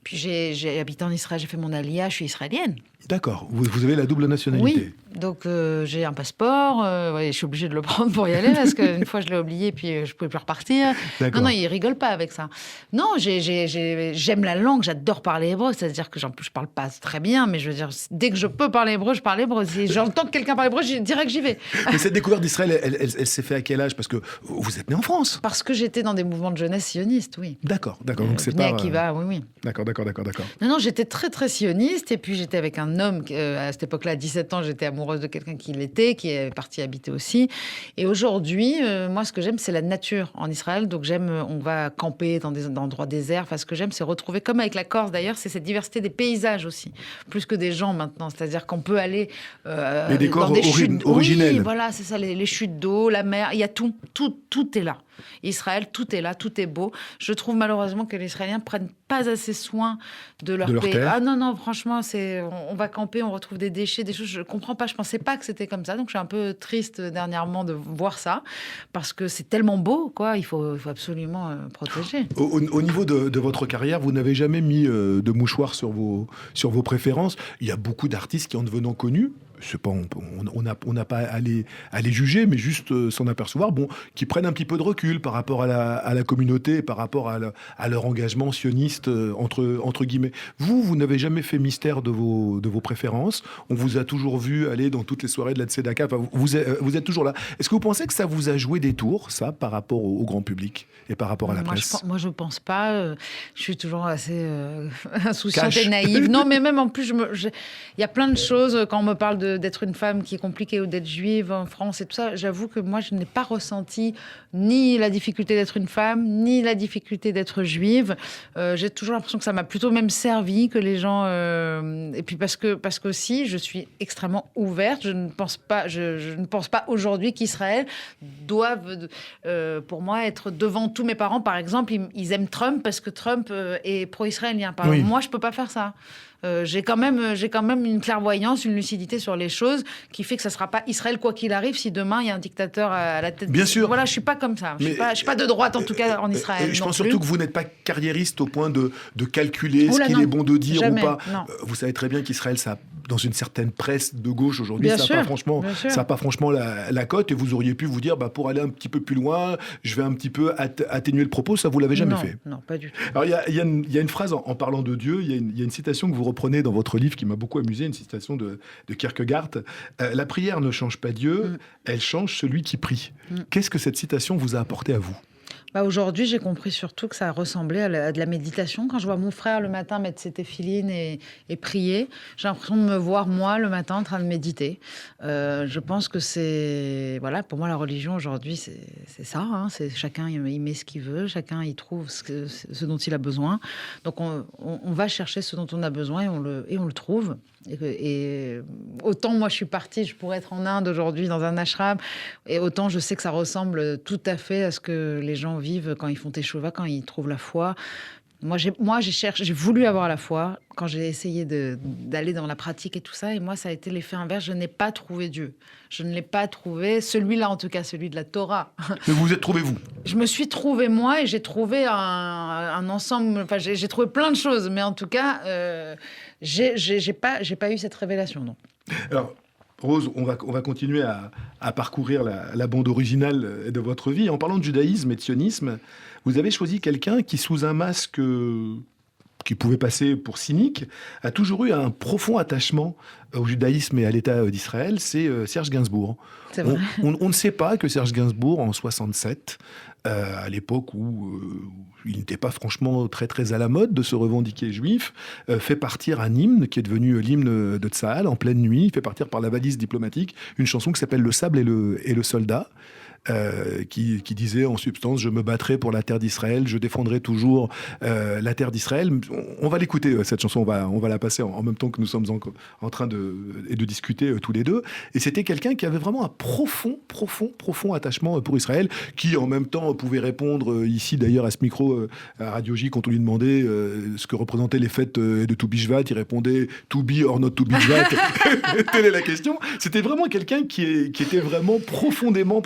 Puis j'ai habité en Israël, j'ai fait mon aliyah, je suis israélienne. D'accord, vous avez la double nationalité. Oui, donc j'ai un passeport, je suis obligée de le prendre pour y aller, parce qu'une fois je l'ai oublié, puis je ne pouvais plus repartir. Non, ils ne rigolent pas avec ça. Non, j'aime la langue, j'adore parler hébreu, c'est-à-dire que je ne parle pas très bien, mais je veux dire, dès que je peux parler hébreu, je parle hébreu. Si j'entends que quelqu'un parle hébreu, je dirais que j'y vais. Mais cette découverte d'Israël, elle s'est faite à quel âge? Parce que vous êtes né en France. Parce que j'étais dans des mouvements de jeunesse sionistes, oui. D'accord, donc c'est pas... oui. D'accord. Non, j'étais très, très sioniste, et puis j'étais avec un homme, à cette époque-là, à 17 ans, j'étais amoureuse de quelqu'un qui l'était, qui est parti habiter aussi. Et aujourd'hui, moi, ce que j'aime, c'est la nature en Israël. Donc on va camper dans des endroits déserts. Enfin, ce que j'aime, c'est retrouver, comme avec la Corse d'ailleurs, c'est cette diversité des paysages aussi, plus que des gens maintenant. C'est-à-dire qu'on peut aller les décors dans des chutes originels. Oui, voilà, c'est ça, les chutes d'eau, la mer, il y a tout est là. Israël, tout est là, tout est beau. Je trouve malheureusement que les Israéliens ne prennent pas assez soin de leur pays. Terre. Ah non, franchement, on va camper, on retrouve des déchets, des choses, je ne comprends pas, je ne pensais pas que c'était comme ça. Donc je suis un peu triste dernièrement de voir ça, parce que c'est tellement beau, quoi. Il faut absolument protéger. Au niveau de votre carrière, vous n'avez jamais mis de mouchoir sur vos préférences. Il y a beaucoup d'artistes qui, en devenant connus, je sais pas, on n'a pas à les juger, mais juste s'en apercevoir, qui prennent un petit peu de recul par rapport à la communauté, par rapport à leur engagement sioniste, entre guillemets. Vous n'avez jamais fait mystère de vos préférences. On vous a toujours vu aller dans toutes les soirées de la Tzedaka. Enfin, vous êtes toujours là. Est-ce que vous pensez que ça vous a joué des tours, ça, par rapport au grand public et par rapport à la presse? Moi, je pense pas. Je suis toujours assez insouciante et naïve. Non, mais même en plus, il y a plein de choses quand on me parle d'être une femme qui est compliquée ou d'être juive en France et tout ça. J'avoue que moi, je n'ai pas ressenti ni la difficulté d'être une femme, ni la difficulté d'être juive. J'ai toujours l'impression que ça m'a plutôt même servi, que les gens... Et puis parce que aussi, je suis extrêmement ouverte. Je ne pense pas aujourd'hui qu'Israël doive, pour moi, être devant tous mes parents. Par exemple, ils aiment Trump parce que Trump est pro-israélien. Oui. Moi, je ne peux pas faire ça. J'ai quand même une clairvoyance, une lucidité sur les choses qui fait que ça ne sera pas Israël quoi qu'il arrive si demain il y a un dictateur à la tête. Bien sûr. Voilà, je ne suis pas comme ça. Je ne suis pas de droite en tout cas en Israël. Je pense surtout que vous n'êtes pas carriériste au point de calculer ce qu'il est bon de dire jamais, ou pas. Non. Vous savez très bien qu'Israël, ça, dans une certaine presse de gauche aujourd'hui, Bien ça sûr, n'a pas franchement la cote, et vous auriez pu vous dire, pour aller un petit peu plus loin, je vais un petit peu atténuer le propos. Ça, vous l'avez jamais fait. Non, pas du tout. Alors, il y a une phrase en parlant de Dieu, il y a une citation que vous reprenez dans votre livre qui m'a beaucoup amusé, une citation de Kierkegaard. La prière ne change pas Dieu, elle change celui qui prie. Qu'est-ce que cette citation vous a apporté à vous? Aujourd'hui, j'ai compris surtout que ça ressemblait à de la méditation. Quand je vois mon frère le matin mettre ses téphilines et prier, j'ai l'impression de me voir, moi, le matin, en train de méditer. Je pense que c'est... Voilà, pour moi, la religion, aujourd'hui, c'est ça. C'est chacun, il met ce qu'il veut. Chacun, il trouve ce dont il a besoin. Donc, on va chercher ce dont on a besoin et on le trouve. Et autant, moi, je suis partie, je pourrais être en Inde aujourd'hui, dans un ashram, et autant, je sais que ça ressemble tout à fait à ce que les gens vivent quand ils font teshuva, quand ils trouvent la foi. Moi, j'ai voulu avoir la foi quand j'ai essayé d'aller dans la pratique et tout ça. Et moi, ça a été l'effet inverse. Je n'ai pas trouvé Dieu. Je ne l'ai pas trouvé. Celui-là, en tout cas, celui de la Torah. Mais vous vous êtes trouvé, vous? Je me suis trouvé moi et j'ai trouvé un ensemble. Enfin, j'ai trouvé plein de choses. Mais en tout cas, j'ai pas eu cette révélation, non. Alors, Rose, on va continuer à parcourir la bande originale de votre vie. En parlant de judaïsme et de sionisme, vous avez choisi quelqu'un qui, sous un masque qui pouvait passer pour cynique, a toujours eu un profond attachement au judaïsme et à l'État d'Israël, c'est Serge Gainsbourg. C'est vrai. On ne sait pas que Serge Gainsbourg, en 67, à l'époque où il n'était pas franchement très, très à la mode de se revendiquer juif, fait partir un hymne qui est devenu l'hymne de Tsahal en pleine nuit, fait partir par la valise diplomatique une chanson qui s'appelle « Le sable et le soldat ». qui disait en substance « Je me battrai pour la terre d'Israël, je défendrai toujours la terre d'Israël ». On va l'écouter, cette chanson, on va la passer en même temps que nous sommes en train de discuter tous les deux. Et c'était quelqu'un qui avait vraiment un profond attachement pour Israël, qui en même temps pouvait répondre ici d'ailleurs à ce micro à Radio J quand on lui demandait ce que représentaient les fêtes de Tu Bishvat. Il répondait « To be or not to Bishvat ». Telle est la question. C'était vraiment quelqu'un qui était vraiment profondément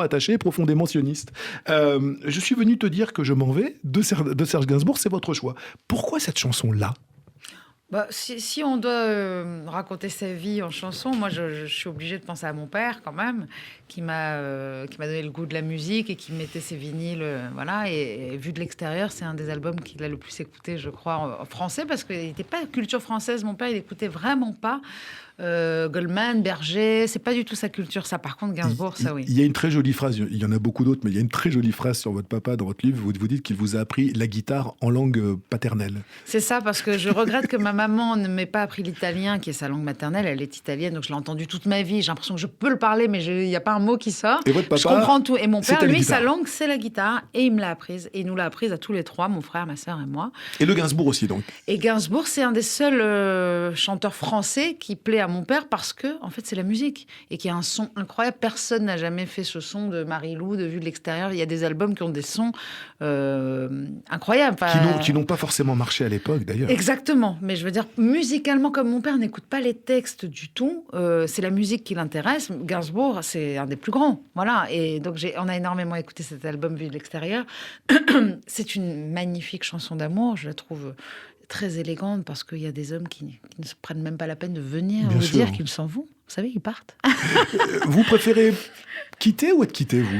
attaché, profondément sioniste. Je suis venu te dire que je m'en vais de Serge Gainsbourg, c'est votre choix. Pourquoi cette chanson-là ? Si on doit raconter sa vie en chanson, moi je suis obligée de penser à mon père quand même, qui m'a donné le goût de la musique et qui mettait ses vinyles, voilà. Et vu de l'extérieur, c'est un des albums qu'il a le plus écouté, je crois, en français, parce qu'il n'était pas culture française. Mon père, il écoutait vraiment pas Goldman, Berger, c'est pas du tout sa culture, ça. Par contre, Gainsbourg, ça oui. Il y a une très jolie phrase, il y en a beaucoup d'autres, mais il y a une très jolie phrase sur votre papa dans votre livre. Vous dites qu'il vous a appris la guitare en langue paternelle. C'est ça, parce que je regrette que ma maman ne m'ait pas appris l'italien, qui est sa langue maternelle. Elle est italienne, donc je l'ai entendu toute ma vie. J'ai l'impression que je peux le parler, mais il n'y a pas un mot qui sort. Et votre papa, je comprends tout. Et mon père, lui, sa langue, c'est la guitare, et il me l'a apprise. Et il nous l'a apprise à tous les trois, mon frère, ma sœur et moi. Et le Gainsbourg aussi, donc. Et Gainsbourg, c'est un des seuls chanteurs français qui plaît à mon père, parce que en fait, c'est la musique et qu'il y a un son incroyable. Personne n'a jamais fait ce son de Marie-Lou, de Vue de l'extérieur. Il y a des albums qui ont des sons incroyables. Qui n'ont pas forcément marché à l'époque, d'ailleurs. Exactement. Mais je veux dire, musicalement, comme mon père n'écoute pas les textes du tout, c'est la musique qui l'intéresse. Gainsbourg, c'est un des plus grands. Voilà. Et donc, on a énormément écouté cet album Vue de l'extérieur. C'est une magnifique chanson d'amour. Je la trouve très élégante, parce qu'il y a des hommes qui ne se prennent même pas la peine de venir vous dire qu'ils s'en vont. Vous savez, ils partent. Vous préférez quitter ou être quitté, vous ?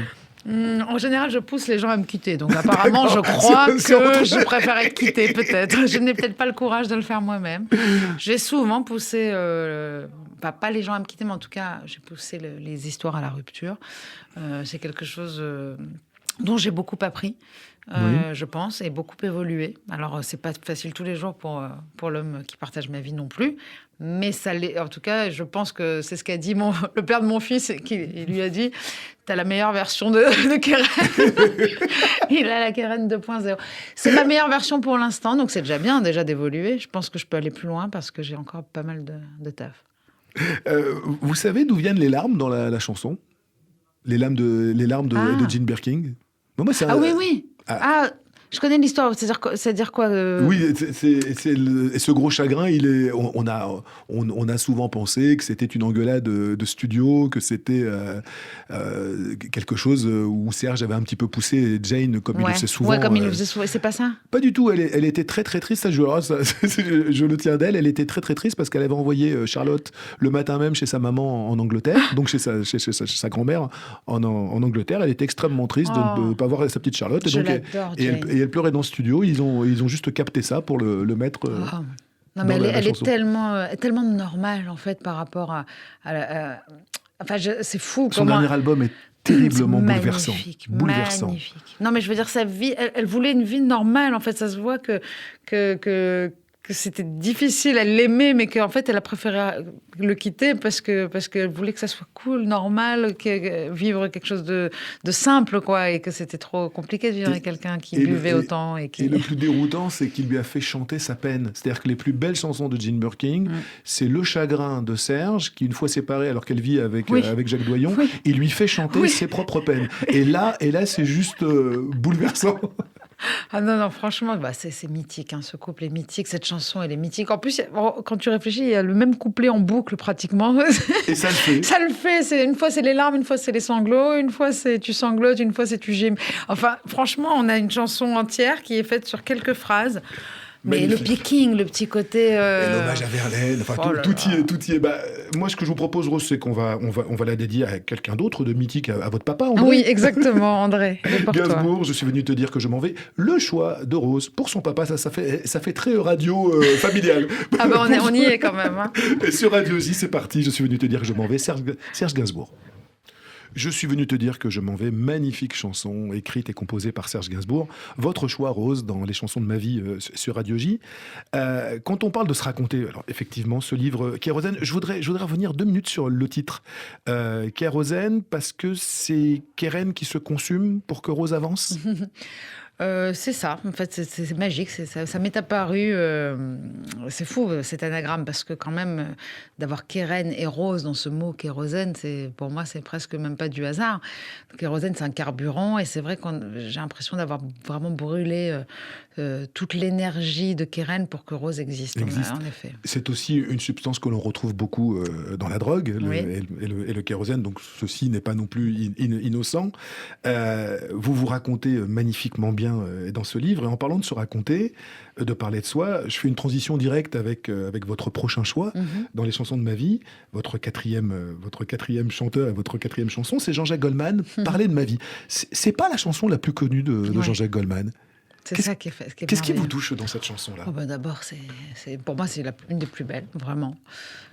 En général, je pousse les gens à me quitter. Donc apparemment, je crois que je préfère être quittée, peut-être. Je n'ai peut-être pas le courage de le faire moi-même. J'ai souvent poussé, pas les gens à me quitter, mais en tout cas, j'ai poussé les histoires à la rupture. C'est quelque chose dont j'ai beaucoup appris. Je pense, et beaucoup évolué. Alors, c'est pas facile tous les jours pour l'homme qui partage ma vie non plus, mais ça l'est. En tout cas, je pense que c'est ce qu'a dit le père de mon fils, il lui a dit « T'as la meilleure version de Keren ». Il a la Keren 2.0. C'est ma meilleure version pour l'instant, donc c'est déjà bien d'évoluer. Je pense que je peux aller plus loin, parce que j'ai encore pas mal de taf. Vous savez d'où viennent les larmes dans la chanson ? Les larmes de Jane Birkin ? Moi, oui. Je connais l'histoire. C'est-à-dire quoi Oui, c'est ce gros chagrin. On a souvent pensé que c'était une engueulade de studio, que c'était quelque chose où Serge avait un petit peu poussé Jane, comme il le faisait souvent. Ouais, comme il le faisait souvent. C'est pas ça ? Pas du tout. Elle était très très triste. Ça, je le tiens d'elle. Elle était très très triste parce qu'elle avait envoyé Charlotte le matin même chez sa maman en Angleterre, donc chez sa grand-mère en Angleterre. Elle était extrêmement triste de ne pas voir sa petite Charlotte. Je l'adore, Jane. Et elle pleurait dans le studio. Ils ont juste capté ça pour le mettre. Non, mais elle est tellement normale, en fait, par rapport à c'est fou. Son dernier album est terriblement bouleversant. Magnifique. Non, mais je veux dire, sa vie, elle voulait une vie normale. En fait, ça se voit que c'était difficile, elle l'aimait, mais qu'en fait, elle a préféré le quitter parce qu'elle voulait que ça soit cool, normal, vivre quelque chose de simple, quoi, et que c'était trop compliqué de vivre avec quelqu'un qui buvait autant. Et le plus déroutant, c'est qu'il lui a fait chanter sa peine. C'est-à-dire que les plus belles chansons de Jane Birkin, c'est le chagrin de Serge, qui, une fois séparée, alors qu'elle vit avec Jacques Doyon, il lui fait chanter ses propres peines. Et là c'est juste bouleversant. Ah non, franchement, c'est mythique, hein, ce couple est mythique, cette chanson, elle est mythique. En plus, quand tu réfléchis, il y a le même couplet en boucle, pratiquement. Et ça le fait. Ça le fait, une fois c'est les larmes, une fois c'est les sanglots, une fois c'est tu sanglotes, une fois c'est tu gémis. Enfin, franchement, on a une chanson entière qui est faite sur quelques phrases. Mais magnifique. Le picking, le petit côté... Et l'hommage à Verlaine, tout y est. Moi, ce que je vous propose, Rose, c'est qu'on va la dédier à quelqu'un d'autre de mythique, à votre papa, André. Oui, exactement, André. Gainsbourg, je suis venu te dire que je m'en vais. Le choix de Rose pour son papa, ça fait très radio familial. On y est quand même. Hein. Et sur Radio J, c'est parti, je suis venu te dire que je m'en vais. Serge Gainsbourg. Je suis venu te dire que je m'en vais. Magnifique chanson, écrite et composée par Serge Gainsbourg. Votre choix, Rose, dans les chansons de ma vie sur Radio J. Quand on parle de se raconter, alors effectivement, ce livre Kérosène, je voudrais revenir 2 minutes sur le titre. Kérosène, parce que c'est Keren qui se consume pour que Rose avance. C'est ça, en fait, c'est magique, ça m'est apparu, c'est fou cet anagramme, parce que quand même, d'avoir Keren et Rose dans ce mot kérosène, pour moi, c'est presque même pas du hasard. Kérosène, c'est un carburant, et c'est vrai que j'ai l'impression d'avoir vraiment brûlé toute l'énergie de Keren pour que Rose existe. En effet. C'est aussi une substance que l'on retrouve beaucoup dans la drogue, oui. et le kérosène, donc ceci n'est pas non plus innocent. Vous vous racontez magnifiquement bien dans ce livre, et en parlant de se raconter, de parler de soi, je fais une transition directe avec votre prochain choix dans les chansons de ma vie. Votre quatrième chanteur et votre 4e chanson, c'est Jean-Jacques Goldman, Parler de ma vie. C'est pas la chanson la plus connue de Jean-Jacques Goldman. C'est ça qui est fait. Qu'est-ce qui vous touche dans cette chanson-là ? D'abord, pour moi, c'est une des plus belles, vraiment.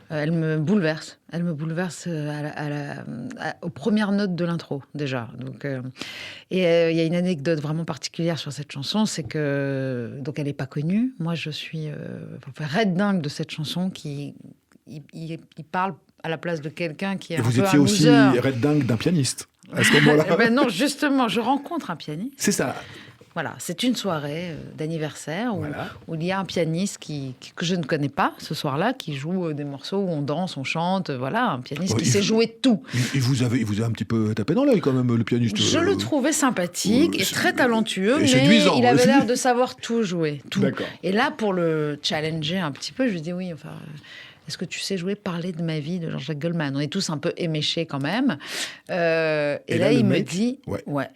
Elle me bouleverse. Elle me bouleverse aux premières notes de l'intro, déjà. Donc, il y a une anecdote vraiment particulière sur cette chanson, c'est que donc elle n'est pas connue. Moi, je suis red dingue de cette chanson qui il parle à la place de quelqu'un qui est un peu un loser. Vous étiez aussi red dingue d'un pianiste à ce moment-là. Non, justement, je rencontre un pianiste. C'est ça. Voilà, c'est une soirée d'anniversaire où il y a un pianiste que je ne connais pas ce soir-là, qui joue des morceaux où on danse, on chante, voilà, un pianiste qui sait jouer tout. Il vous a un petit peu tapé dans l'œil quand même, le pianiste. Je le trouvais sympathique et très talentueux, mais séduisant. Il avait l'air de savoir tout jouer, tout. D'accord. Et là, pour le challenger un petit peu, je lui dis oui, enfin... Est-ce que tu sais jouer Parler de ma vie de Jean-Jacques Goldman ? On est tous un peu éméchés quand même. Et là, il me dit... Ouais.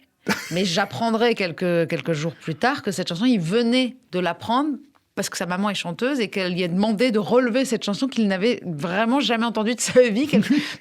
Mais j'apprendrai quelques jours plus tard que cette chanson, il venait de l'apprendre parce que sa maman est chanteuse et qu'elle lui a demandé de relever cette chanson qu'il n'avait vraiment jamais entendue de sa vie.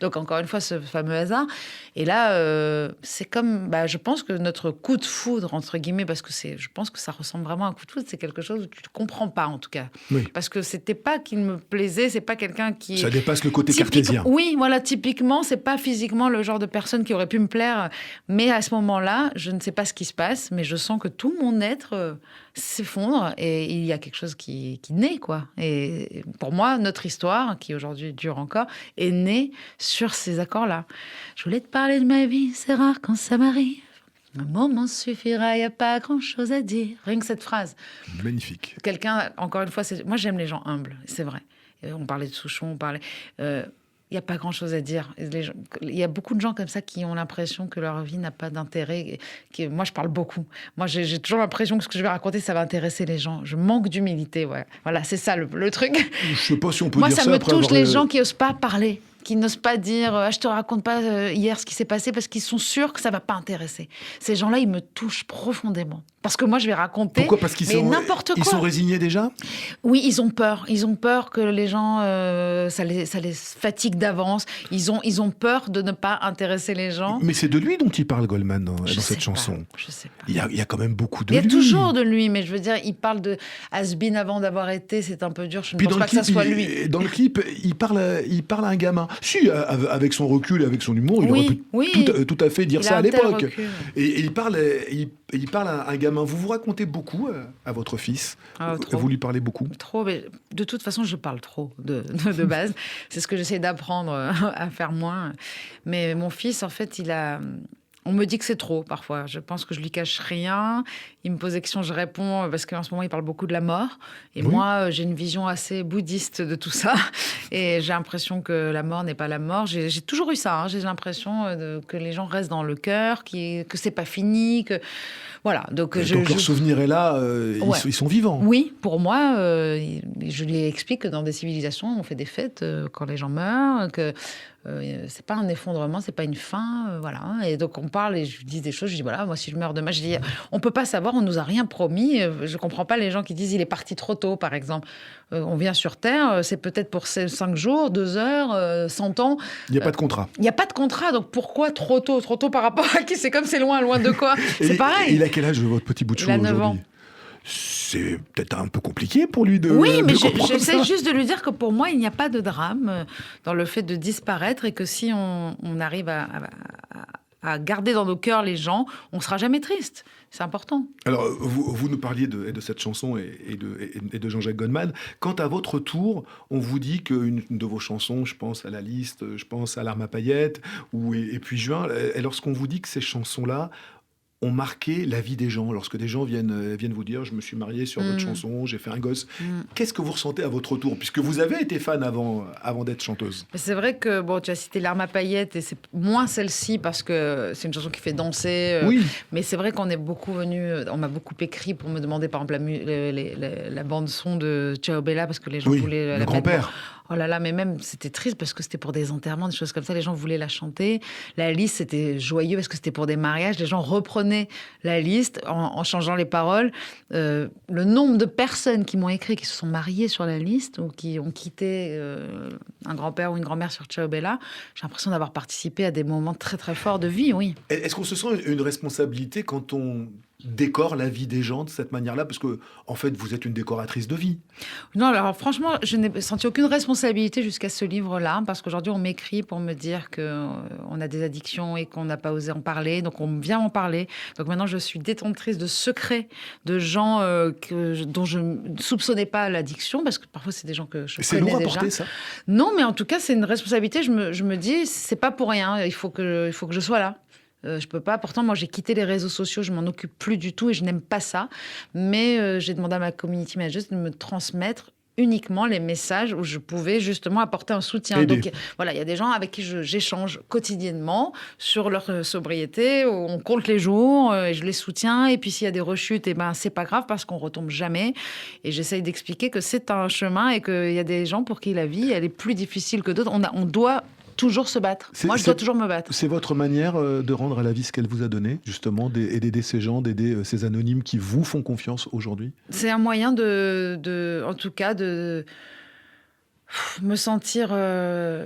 Donc, encore une fois, ce fameux hasard. Et là, c'est comme... je pense que notre coup de foudre, entre guillemets, parce que je pense que ça ressemble vraiment à un coup de foudre, c'est quelque chose où tu ne comprends pas, en tout cas. Oui. Parce que c'était pas qu'il me plaisait, c'est pas quelqu'un qui... Ça dépasse le côté cartésien. Oui, voilà, typiquement, c'est pas physiquement le genre de personne qui aurait pu me plaire. Mais à ce moment-là, je ne sais pas ce qui se passe, mais je sens que tout mon être s'effondre et il y a quelque chose qui naît, quoi. Et pour moi, notre histoire, qui aujourd'hui dure encore, est née sur ces accords-là. Je voulais te parler de ma vie, c'est rare quand ça m'arrive. Un moment suffira, il n'y a pas grand-chose à dire. Rien que cette phrase. Magnifique. Quelqu'un, encore une fois, moi j'aime les gens humbles, c'est vrai. On parlait de Souchon, il n'y a pas grand-chose à dire. Il y a beaucoup de gens comme ça qui ont l'impression que leur vie n'a pas d'intérêt. Moi, je parle beaucoup. Moi, j'ai toujours l'impression que ce que je vais raconter, ça va intéresser les gens. Je manque d'humilité, ouais. Voilà, c'est ça le truc. Je ne sais pas si on peut dire ça. Moi, ça me touche les gens qui n'osent pas parler, qui n'osent pas dire je te raconte pas hier ce qui s'est passé parce qu'ils sont sûrs que ça va pas intéresser. Ces gens-là, ils me touchent profondément. Parce que moi, je vais raconter. Pourquoi ? Parce qu'ils sont résignés déjà ? Oui, ils ont peur. Ils ont peur que les gens, ça les fatigue d'avance. Ils ont peur de ne pas intéresser les gens. Mais c'est de lui dont il parle, Goldman, dans cette chanson. Je sais pas. Il y a quand même beaucoup de lui. Il y a toujours de lui, mais je veux dire, il parle de has-been avant d'avoir été, c'est un peu dur. Je ne pense pas que ça soit lui. Dans le clip, il parle à un gamin. Si, avec son recul et avec son humour, il aurait pu tout à fait dire ça à l'époque. Et il parle à un gamin. Vous vous racontez beaucoup à votre fils. Vous lui parlez beaucoup. Trop. Mais de toute façon, je parle trop de base. C'est ce que j'essaie d'apprendre à faire moins. Mais mon fils, en fait, on me dit que c'est trop, parfois. Je pense que je lui cache rien. Il me pose des questions, je réponds, parce qu'en ce moment, il parle beaucoup de la mort. Et moi, j'ai une vision assez bouddhiste de tout ça. Et j'ai l'impression que la mort n'est pas la mort. J'ai toujours eu ça. J'ai l'impression que les gens restent dans le cœur, que c'est pas fini, que... Voilà. Donc leur souvenir est là, ils sont vivants. Oui, pour moi, je lui explique que dans des civilisations, on fait des fêtes quand les gens meurent, que c'est pas un effondrement, c'est pas une fin, voilà. Et donc on parle et je lui dis des choses, je dis voilà, moi si je meurs demain, je dis on peut pas savoir, on nous a rien promis. Je comprends pas les gens qui disent il est parti trop tôt, par exemple. On vient sur Terre, c'est peut-être pour 5 jours, 2 heures, 100 ans. Il n'y a pas de contrat. Il n'y a pas de contrat, donc pourquoi trop tôt par rapport à qui? C'est comme c'est loin de quoi. C'est pareil. Il a quel âge votre petit bout de chou aujourd'hui? 9 ans. C'est peut-être un peu compliqué pour lui de... Oui, mais j'essaie juste de lui dire que pour moi, il n'y a pas de drame dans le fait de disparaître et que si on arrive à garder dans nos cœurs les gens, on ne sera jamais triste. C'est important. Alors, vous nous parliez de cette chanson et de Jean-Jacques Goldman. Quand à votre tour, on vous dit qu'une de vos chansons, je pense à La Liste, je pense à L'arme à paillettes, et puis Juin, et lorsqu'on vous dit que ces chansons-là ont marqué la vie des gens, lorsque des gens viennent vous dire « je me suis marié sur votre chanson, j'ai fait un gosse », qu'est-ce que vous ressentez à votre tour, puisque vous avez été fan avant d'être chanteuse? C'est vrai que tu as cité L'arme à paillettes, et c'est moins celle-ci parce que c'est une chanson qui fait danser. Oui. Mais c'est vrai qu'on est beaucoup venu, on m'a beaucoup écrit pour me demander par exemple la bande-son de Ciao Bella, parce que les gens voulaient le la grand-père. mettre. Oh là là, mais même, c'était triste parce que c'était pour des enterrements, des choses comme ça. Les gens voulaient la chanter. La liste, c'était joyeux parce que c'était pour des mariages. Les gens reprenaient la liste en changeant les paroles. Le nombre de personnes qui m'ont écrit, qui se sont mariées sur la liste ou qui ont quitté un grand-père ou une grand-mère sur Ciao Bella, j'ai l'impression d'avoir participé à des moments très très forts de vie, oui. Est-ce qu'on se sent une responsabilité quand on décore la vie des gens de cette manière-là? Parce que, en fait, vous êtes une décoratrice de vie. Non, alors franchement, je n'ai senti aucune responsabilité jusqu'à ce livre-là, parce qu'aujourd'hui, on m'écrit pour me dire qu'on a des addictions et qu'on n'a pas osé en parler, donc on vient en parler. Donc maintenant, je suis détentrice de secrets de gens dont je ne soupçonnais pas l'addiction, parce que parfois, c'est des gens que je connais déjà. C'est lourd à porter, ça? Non, mais en tout cas, c'est une responsabilité. Je me dis, c'est pas pour rien, il faut que je sois là. Je peux pas. Pourtant, moi, j'ai quitté les réseaux sociaux. Je m'en occupe plus du tout et je n'aime pas ça. Mais j'ai demandé à ma community manager de me transmettre uniquement les messages où je pouvais justement apporter un soutien. Aider. Donc voilà, il y a des gens avec qui j'échange quotidiennement sur leur sobriété. Où on compte les jours et je les soutiens. Et puis s'il y a des rechutes, c'est pas grave parce qu'on retombe jamais. Et j'essaye d'expliquer que c'est un chemin et qu'il y a des gens pour qui la vie elle est plus difficile que d'autres. On doit toujours se battre. Moi, je dois toujours me battre. C'est votre manière de rendre à la vie ce qu'elle vous a donné, justement, et d'aider ces gens, d'aider ces anonymes qui vous font confiance aujourd'hui? C'est un moyen en tout cas, de me sentir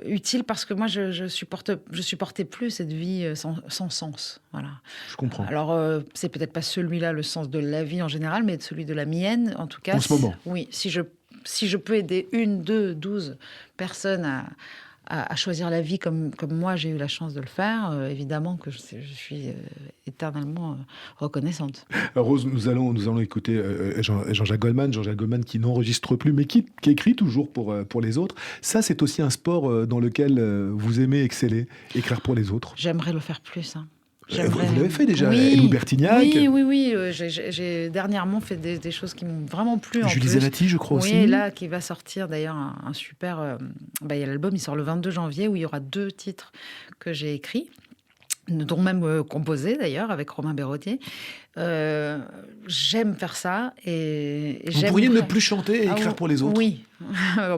utile, parce que moi, je supportais plus cette vie sans sens. Voilà. Je comprends. Alors, c'est peut-être pas celui-là, le sens de la vie en général, mais celui de la mienne, en tout cas. En ce moment. Oui, si je peux aider 1, 2, 12 personnes à choisir la vie comme moi j'ai eu la chance de le faire, évidemment que je suis éternellement reconnaissante. Alors Rose, nous allons écouter Jean-Jacques Goldman qui n'enregistre plus mais qui écrit toujours pour les autres. Ça, c'est aussi un sport dans lequel vous aimez exceller, écrire pour les autres. J'aimerais le faire plus, hein. Vous l'avez fait déjà, Elou Bertignac. Oui. J'ai dernièrement fait des choses qui m'ont vraiment plu. Julie Zelati, je crois aussi. Oui, là, qui va sortir d'ailleurs un super... il y a l'album, il sort le 22 janvier, où il y aura 2 titres que j'ai écrits, dont même composés d'ailleurs, avec Romain Berrodier. J'aime faire ça. Et vous pourriez ne plus chanter et écrire pour les autres? Oui,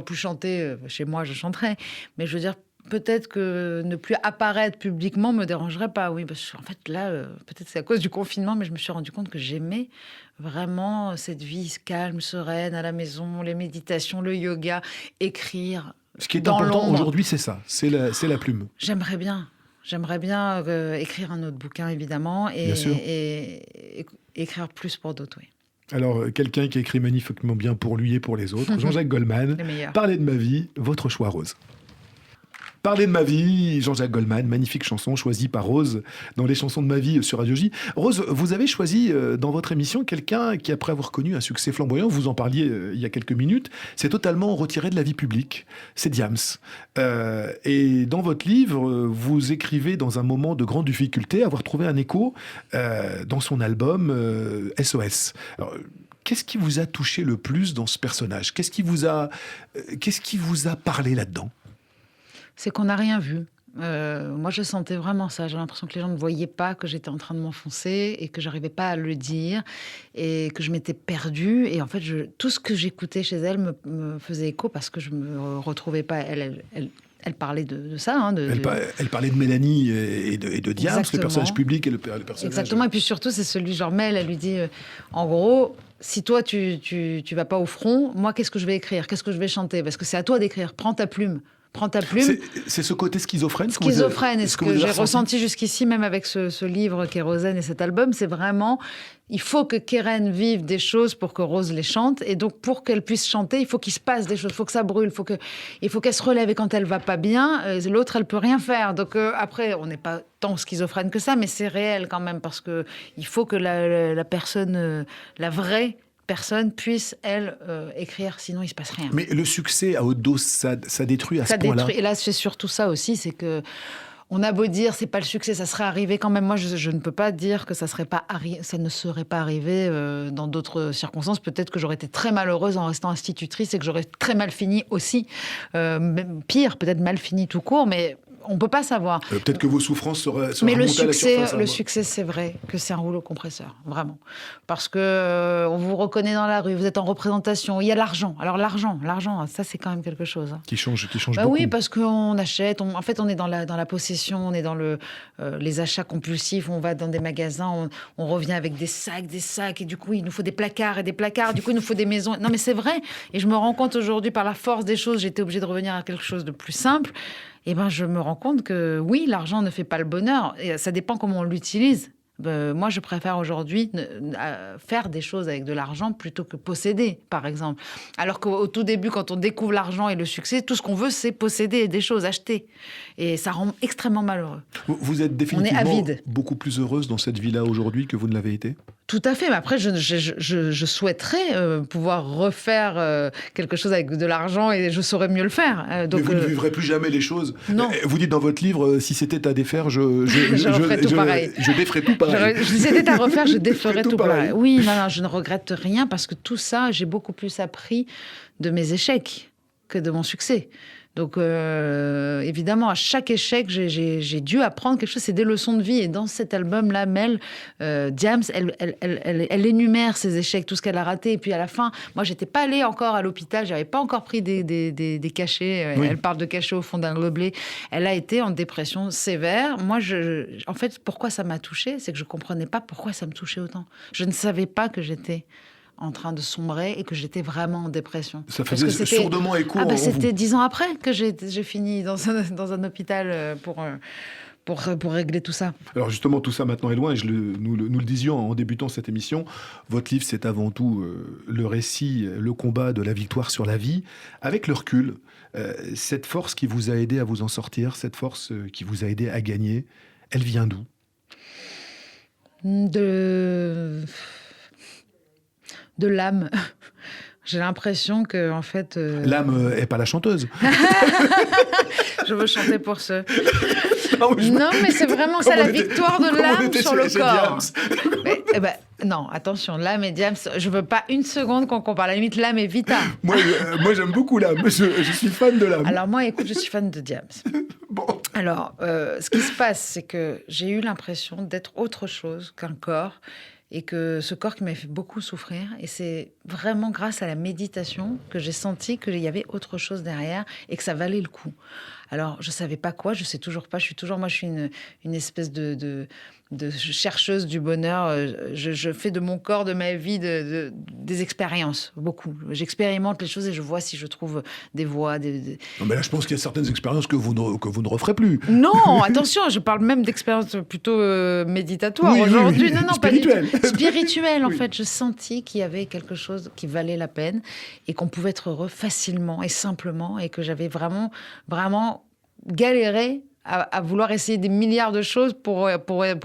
plus chanter, chez moi je chanterais. Mais je veux dire, peut-être que ne plus apparaître publiquement me dérangerait pas, oui. Parce qu'en fait, là, peut-être c'est à cause du confinement, mais je me suis rendu compte que j'aimais vraiment cette vie calme, sereine, à la maison, les méditations, le yoga, écrire. Ce qui est dans important l'ombre. Aujourd'hui, c'est ça, c'est la plume. J'aimerais bien écrire un autre bouquin, évidemment, et écrire plus pour d'autres, oui. Alors, quelqu'un qui écrit magnifiquement bien pour lui et pour les autres, Jean-Jacques Goldman, Parlez de ma vie, votre choix, Rose. Parler de ma vie, Jean-Jacques Goldman, magnifique chanson choisie par Rose dans les chansons de ma vie sur Radio J. Rose, vous avez choisi dans votre émission quelqu'un qui, après avoir connu un succès flamboyant, vous en parliez il y a quelques minutes, s'est totalement retiré de la vie publique. C'est Diams. Et dans votre livre, vous écrivez dans un moment de grande difficulté avoir trouvé un écho dans son album SOS. Alors, qu'est-ce qui vous a touché le plus dans ce personnage? Qu'est-ce qui vous a parlé là-dedans? C'est qu'on n'a rien vu. Moi, je sentais vraiment ça. J'ai l'impression que les gens ne voyaient pas que j'étais en train de m'enfoncer et que j'arrivais pas à le dire et que je m'étais perdue. Et en fait, tout ce que j'écoutais chez elle me faisait écho parce que je me retrouvais pas. Elle parlait de ça. Hein, elle parlait de Mélanie et de Diams, le personnage public et le personnage... Exactement. Et puis surtout, c'est celui genre Mel. Elle lui dit, en gros, si toi, tu vas pas au front, moi, qu'est-ce que je vais écrire? Qu'est-ce que je vais chanter? Parce que c'est à toi d'écrire. Prends ta plume. prends ta plume. C'est ce côté schizophrène Et ce que j'ai ressenti jusqu'ici, même avec ce livre Kérosène et cet album, c'est vraiment... Il faut que Keren vive des choses pour que Rose les chante. Et donc, pour qu'elle puisse chanter, il faut qu'il se passe des choses. Il faut que ça brûle. Il faut qu'elle se relève. Et quand elle va pas bien, l'autre, elle peut rien faire. Donc, après, on n'est pas tant schizophrène que ça, mais c'est réel quand même. Parce que il faut que la personne, la vraie personne puisse, elle, écrire. Sinon, il se passe rien. Mais le succès à haute dose, ça détruit à ce point-là. Et là, c'est surtout ça aussi, c'est que on a beau dire c'est pas le succès, ça serait arrivé quand même. Moi, je ne peux pas dire que ça ne serait pas arrivé dans d'autres circonstances. Peut-être que j'aurais été très malheureuse en restant institutrice et que j'aurais très mal fini aussi. Même pire, peut-être mal fini tout court, mais on peut pas savoir. Peut-être que vos souffrances seraient mais remontées à la surface. Le succès, c'est vrai que c'est un rouleau compresseur, vraiment. Parce que on vous reconnaît dans la rue, vous êtes en représentation, il y a l'argent. Alors l'argent, ça c'est quand même quelque chose. Hein. Qui change beaucoup. Oui, parce qu'on achète, en fait on est dans la possession, on est dans les achats compulsifs, on va dans des magasins, on revient avec des sacs, et du coup il nous faut des placards, du coup il nous faut des maisons. Non mais c'est vrai, et je me rends compte aujourd'hui par la force des choses, j'étais obligée de revenir à quelque chose de plus simple. Eh ben, je me rends compte que oui, l'argent ne fait pas le bonheur. Et ça dépend comment on l'utilise. Moi, je préfère aujourd'hui faire des choses avec de l'argent plutôt que posséder, par exemple. Alors qu'au tout début, quand on découvre l'argent et le succès, tout ce qu'on veut, c'est posséder des choses, acheter. Et ça rend extrêmement malheureux. Vous êtes définitivement beaucoup plus heureuse dans cette vie-là aujourd'hui que vous ne l'avez été ? Tout à fait, mais après, je souhaiterais pouvoir refaire quelque chose avec de l'argent et je saurais mieux le faire. Donc, mais vous ne vivrez plus jamais les choses. Non. Vous dites dans votre livre, si c'était à défaire, je déferais tout pareil. Si c'était à refaire, je déferais tout pareil. Oui, non, je ne regrette rien parce que tout ça, j'ai beaucoup plus appris de mes échecs que de mon succès. Donc, évidemment, à chaque échec, j'ai dû apprendre quelque chose. C'est des leçons de vie. Et dans cet album-là, Mel, Diams, elle énumère ses échecs, tout ce qu'elle a raté. Et puis, à la fin, moi, j'étais pas allée encore à l'hôpital. J'avais pas encore pris des cachets. Oui. Elle parle de cachets au fond d'un gobelet. Elle a été en dépression sévère. Moi, en fait, pourquoi ça m'a touchée ? C'est que je comprenais pas pourquoi ça me touchait autant. Je ne savais pas que j'étais en train de sombrer et que j'étais vraiment en dépression. Ça faisait sourdement écho en c'était 10 ans après que j'ai fini dans un hôpital pour régler tout ça. Alors justement, tout ça maintenant est loin, et nous le disions en débutant cette émission, votre livre c'est avant tout le récit, le combat de la victoire sur la vie. Avec le recul, cette force qui vous a aidé à vous en sortir, cette force qui vous a aidé à gagner, elle vient d'où ? De l'âme. J'ai l'impression que, en fait... L'âme est pas la chanteuse. Je veux chanter pour ceux. Non, mais c'est vraiment ça, la victoire de l'âme sur le corps. Non, attention, l'âme et Diams, je veux pas une seconde qu'on compare. À la limite, l'âme et Vita. Moi, j'aime beaucoup l'âme. Je suis fan de l'âme. Alors moi, écoute, je suis fan de Diams. Bon. Alors, ce qui se passe, c'est que j'ai eu l'impression d'être autre chose qu'un corps. Et que ce corps qui m'avait fait beaucoup souffrir. Et c'est vraiment grâce à la méditation que j'ai senti qu'il y avait autre chose derrière et que ça valait le coup. Alors, je ne savais pas quoi, je ne sais toujours pas. Moi, je suis une espèce de chercheuse du bonheur. Je fais de mon corps, de ma vie, des expériences, beaucoup. J'expérimente les choses et je vois si je trouve des voies. Non, mais là, je pense qu'il y a certaines expériences que vous ne referez plus. Non, attention, je parle même d'expériences plutôt méditatoires aujourd'hui. Oui. Non, pas du tout. Spirituel, en fait. Je sentis qu'il y avait quelque chose qui valait la peine et qu'on pouvait être heureux facilement et simplement et que j'avais vraiment galéré à vouloir essayer des milliards de choses pour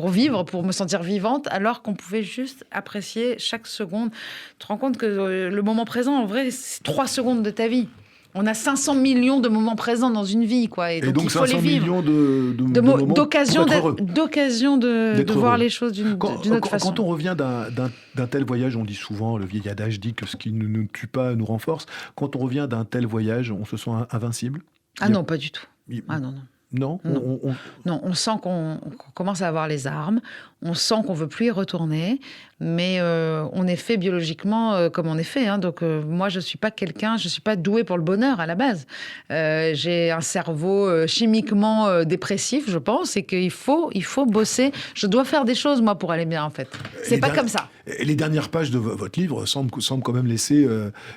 vivre, pour me sentir vivante, alors qu'on pouvait juste apprécier chaque seconde. Tu te rends compte que le moment présent, en vrai, c'est 3 secondes de ta vie. On a 500 millions de moments présents dans une vie, quoi. Et donc il faut 500 les vivre. Millions de moments d'occasion d'être voir heureux. Les choses d'une autre façon. Quand on revient d'un tel voyage, on dit souvent, le vieil adage dit que ce qui ne nous tue pas nous renforce. Quand on revient d'un tel voyage, on se sent invincible ? Non, pas du tout. Ah non. Non, Non, on sent qu'on commence à avoir les armes, on sent qu'on veut plus y retourner, mais on est fait biologiquement comme on est fait. Hein, donc moi, je suis pas douée pour le bonheur à la base. J'ai un cerveau chimiquement dépressif, je pense, et qu'il faut bosser. Je dois faire des choses, moi, pour aller bien, en fait. C'est pas comme ça. Et les dernières pages de votre livre semblent quand même laisser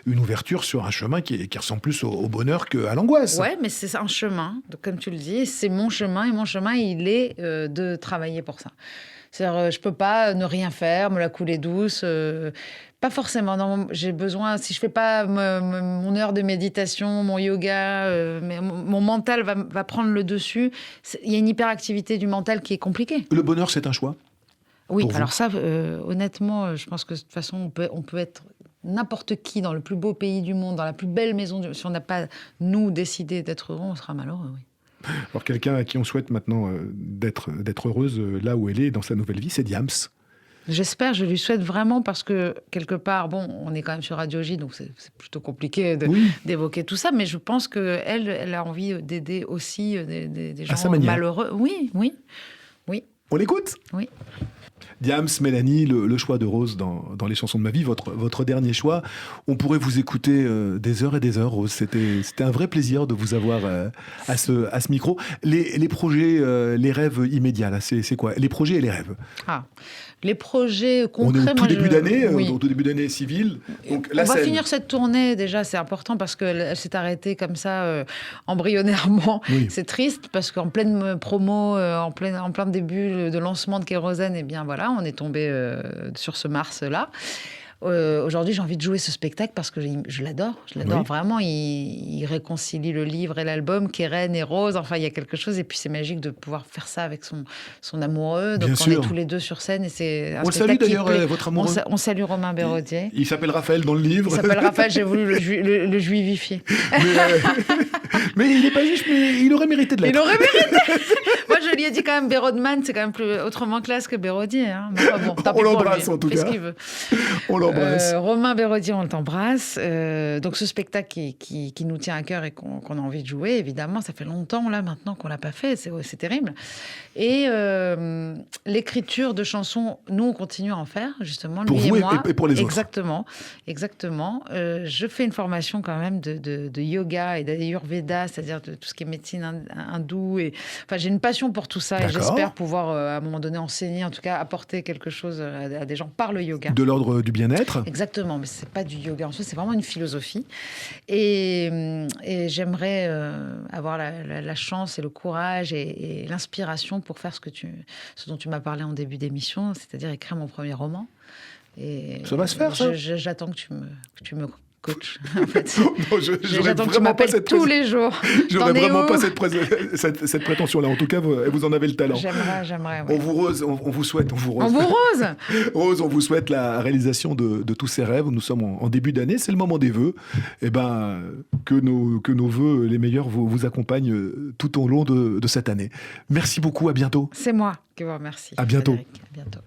une ouverture sur un chemin qui ressemble plus au bonheur qu'à l'angoisse. Ouais, mais c'est un chemin. Donc, comme tu le dis, c'est mon chemin. Et mon chemin, il est de travailler pour ça. C'est-à-dire, je peux pas ne rien faire, me la couler douce. Pas forcément. Non, j'ai besoin, si je fais pas mon heure de méditation, mon yoga, mais mon mental va prendre le dessus. Il y a une hyperactivité du mental qui est compliquée. Le bonheur, c'est un choix? Oui, alors ça, honnêtement, je pense que de toute façon, on peut être n'importe qui dans le plus beau pays du monde, dans la plus belle maison. Si on n'a pas, nous, décidé d'être heureux, on sera malheureux, oui. Alors, quelqu'un à qui on souhaite maintenant d'être heureuse là où elle est dans sa nouvelle vie, c'est Diams. J'espère, je lui souhaite vraiment, parce que quelque part, bon, on est quand même sur Radio J, donc c'est plutôt compliqué d'évoquer tout ça, mais je pense qu'elle a envie d'aider aussi des gens malheureux. Oui. On l'écoute? Oui. Diams, Mélanie, le choix de Rose dans les chansons de ma vie, votre dernier choix. On pourrait vous écouter des heures et des heures, Rose. C'était un vrai plaisir de vous avoir à ce micro. Les projets, les rêves immédiats, là, c'est quoi? Les projets et les rêves. Les projets concrets... On est au tout début d'année civile. Donc, on va finir cette tournée, déjà, c'est important, parce qu'elle s'est arrêtée comme ça, embryonnairement. Oui. C'est triste, parce qu'en pleine promo, en plein début de lancement de Kérosène, eh bien voilà, on est tombé sur ce Mars-là. Aujourd'hui, j'ai envie de jouer ce spectacle parce que je l'adore vraiment. Il réconcilie le livre et l'album, Keren et Rose. Enfin, il y a quelque chose. Et puis, c'est magique de pouvoir faire ça avec son amoureux. Donc, on est tous les deux sur scène. Et c'est un on salue d'ailleurs votre amoureux. On salue Romain Béraudier. Il s'appelle Raphaël dans le livre. Il s'appelle Raphaël, j'ai voulu le juivifier. Mais il n'est pas juif, mais il aurait mérité de l'être. Il aurait mérité. Moi, je lui ai dit quand même, Bérodman, c'est quand même autrement classe que Béraudier. Hein. Bon, on l'embrasse en tout cas. Qu'est-ce qu'il veut? On l'embrasse. Romain Béraudier, on t'embrasse. Donc ce spectacle qui nous tient à cœur et qu'on a envie de jouer, évidemment, ça fait longtemps là maintenant qu'on l'a pas fait, c'est terrible. Et l'écriture de chansons, nous on continue à en faire justement, pour lui vous et moi. Et pour les autres. Exactement. Je fais une formation quand même de yoga et d'ayurveda, c'est-à-dire de tout ce qui est médecine hindoue. Enfin, j'ai une passion pour tout ça. D'accord. Et j'espère pouvoir à un moment donné enseigner, en tout cas apporter quelque chose à des gens par le yoga. De l'ordre du bien-être. Exactement, mais c'est pas du yoga en soi, c'est vraiment une philosophie. Et j'aimerais avoir la chance et le courage et l'inspiration pour faire ce dont tu m'as parlé en début d'émission, c'est-à-dire écrire mon premier roman. Et ça va se faire, ça. J'attends que tu me coach, en fait. Non, j'attends que tu m'appelles tous les jours. J'aurais vraiment pas cette prétention-là. En tout cas, vous en avez le talent. J'aimerais. Ouais. Rose, on vous souhaite. Rose, on vous souhaite la réalisation de tous ces rêves. Nous sommes en début d'année, c'est le moment des vœux. Et que nos vœux les meilleurs vous accompagnent tout au long de cette année. Merci beaucoup, à bientôt. C'est moi qui vous remercie. À bientôt. Frédéric. À bientôt.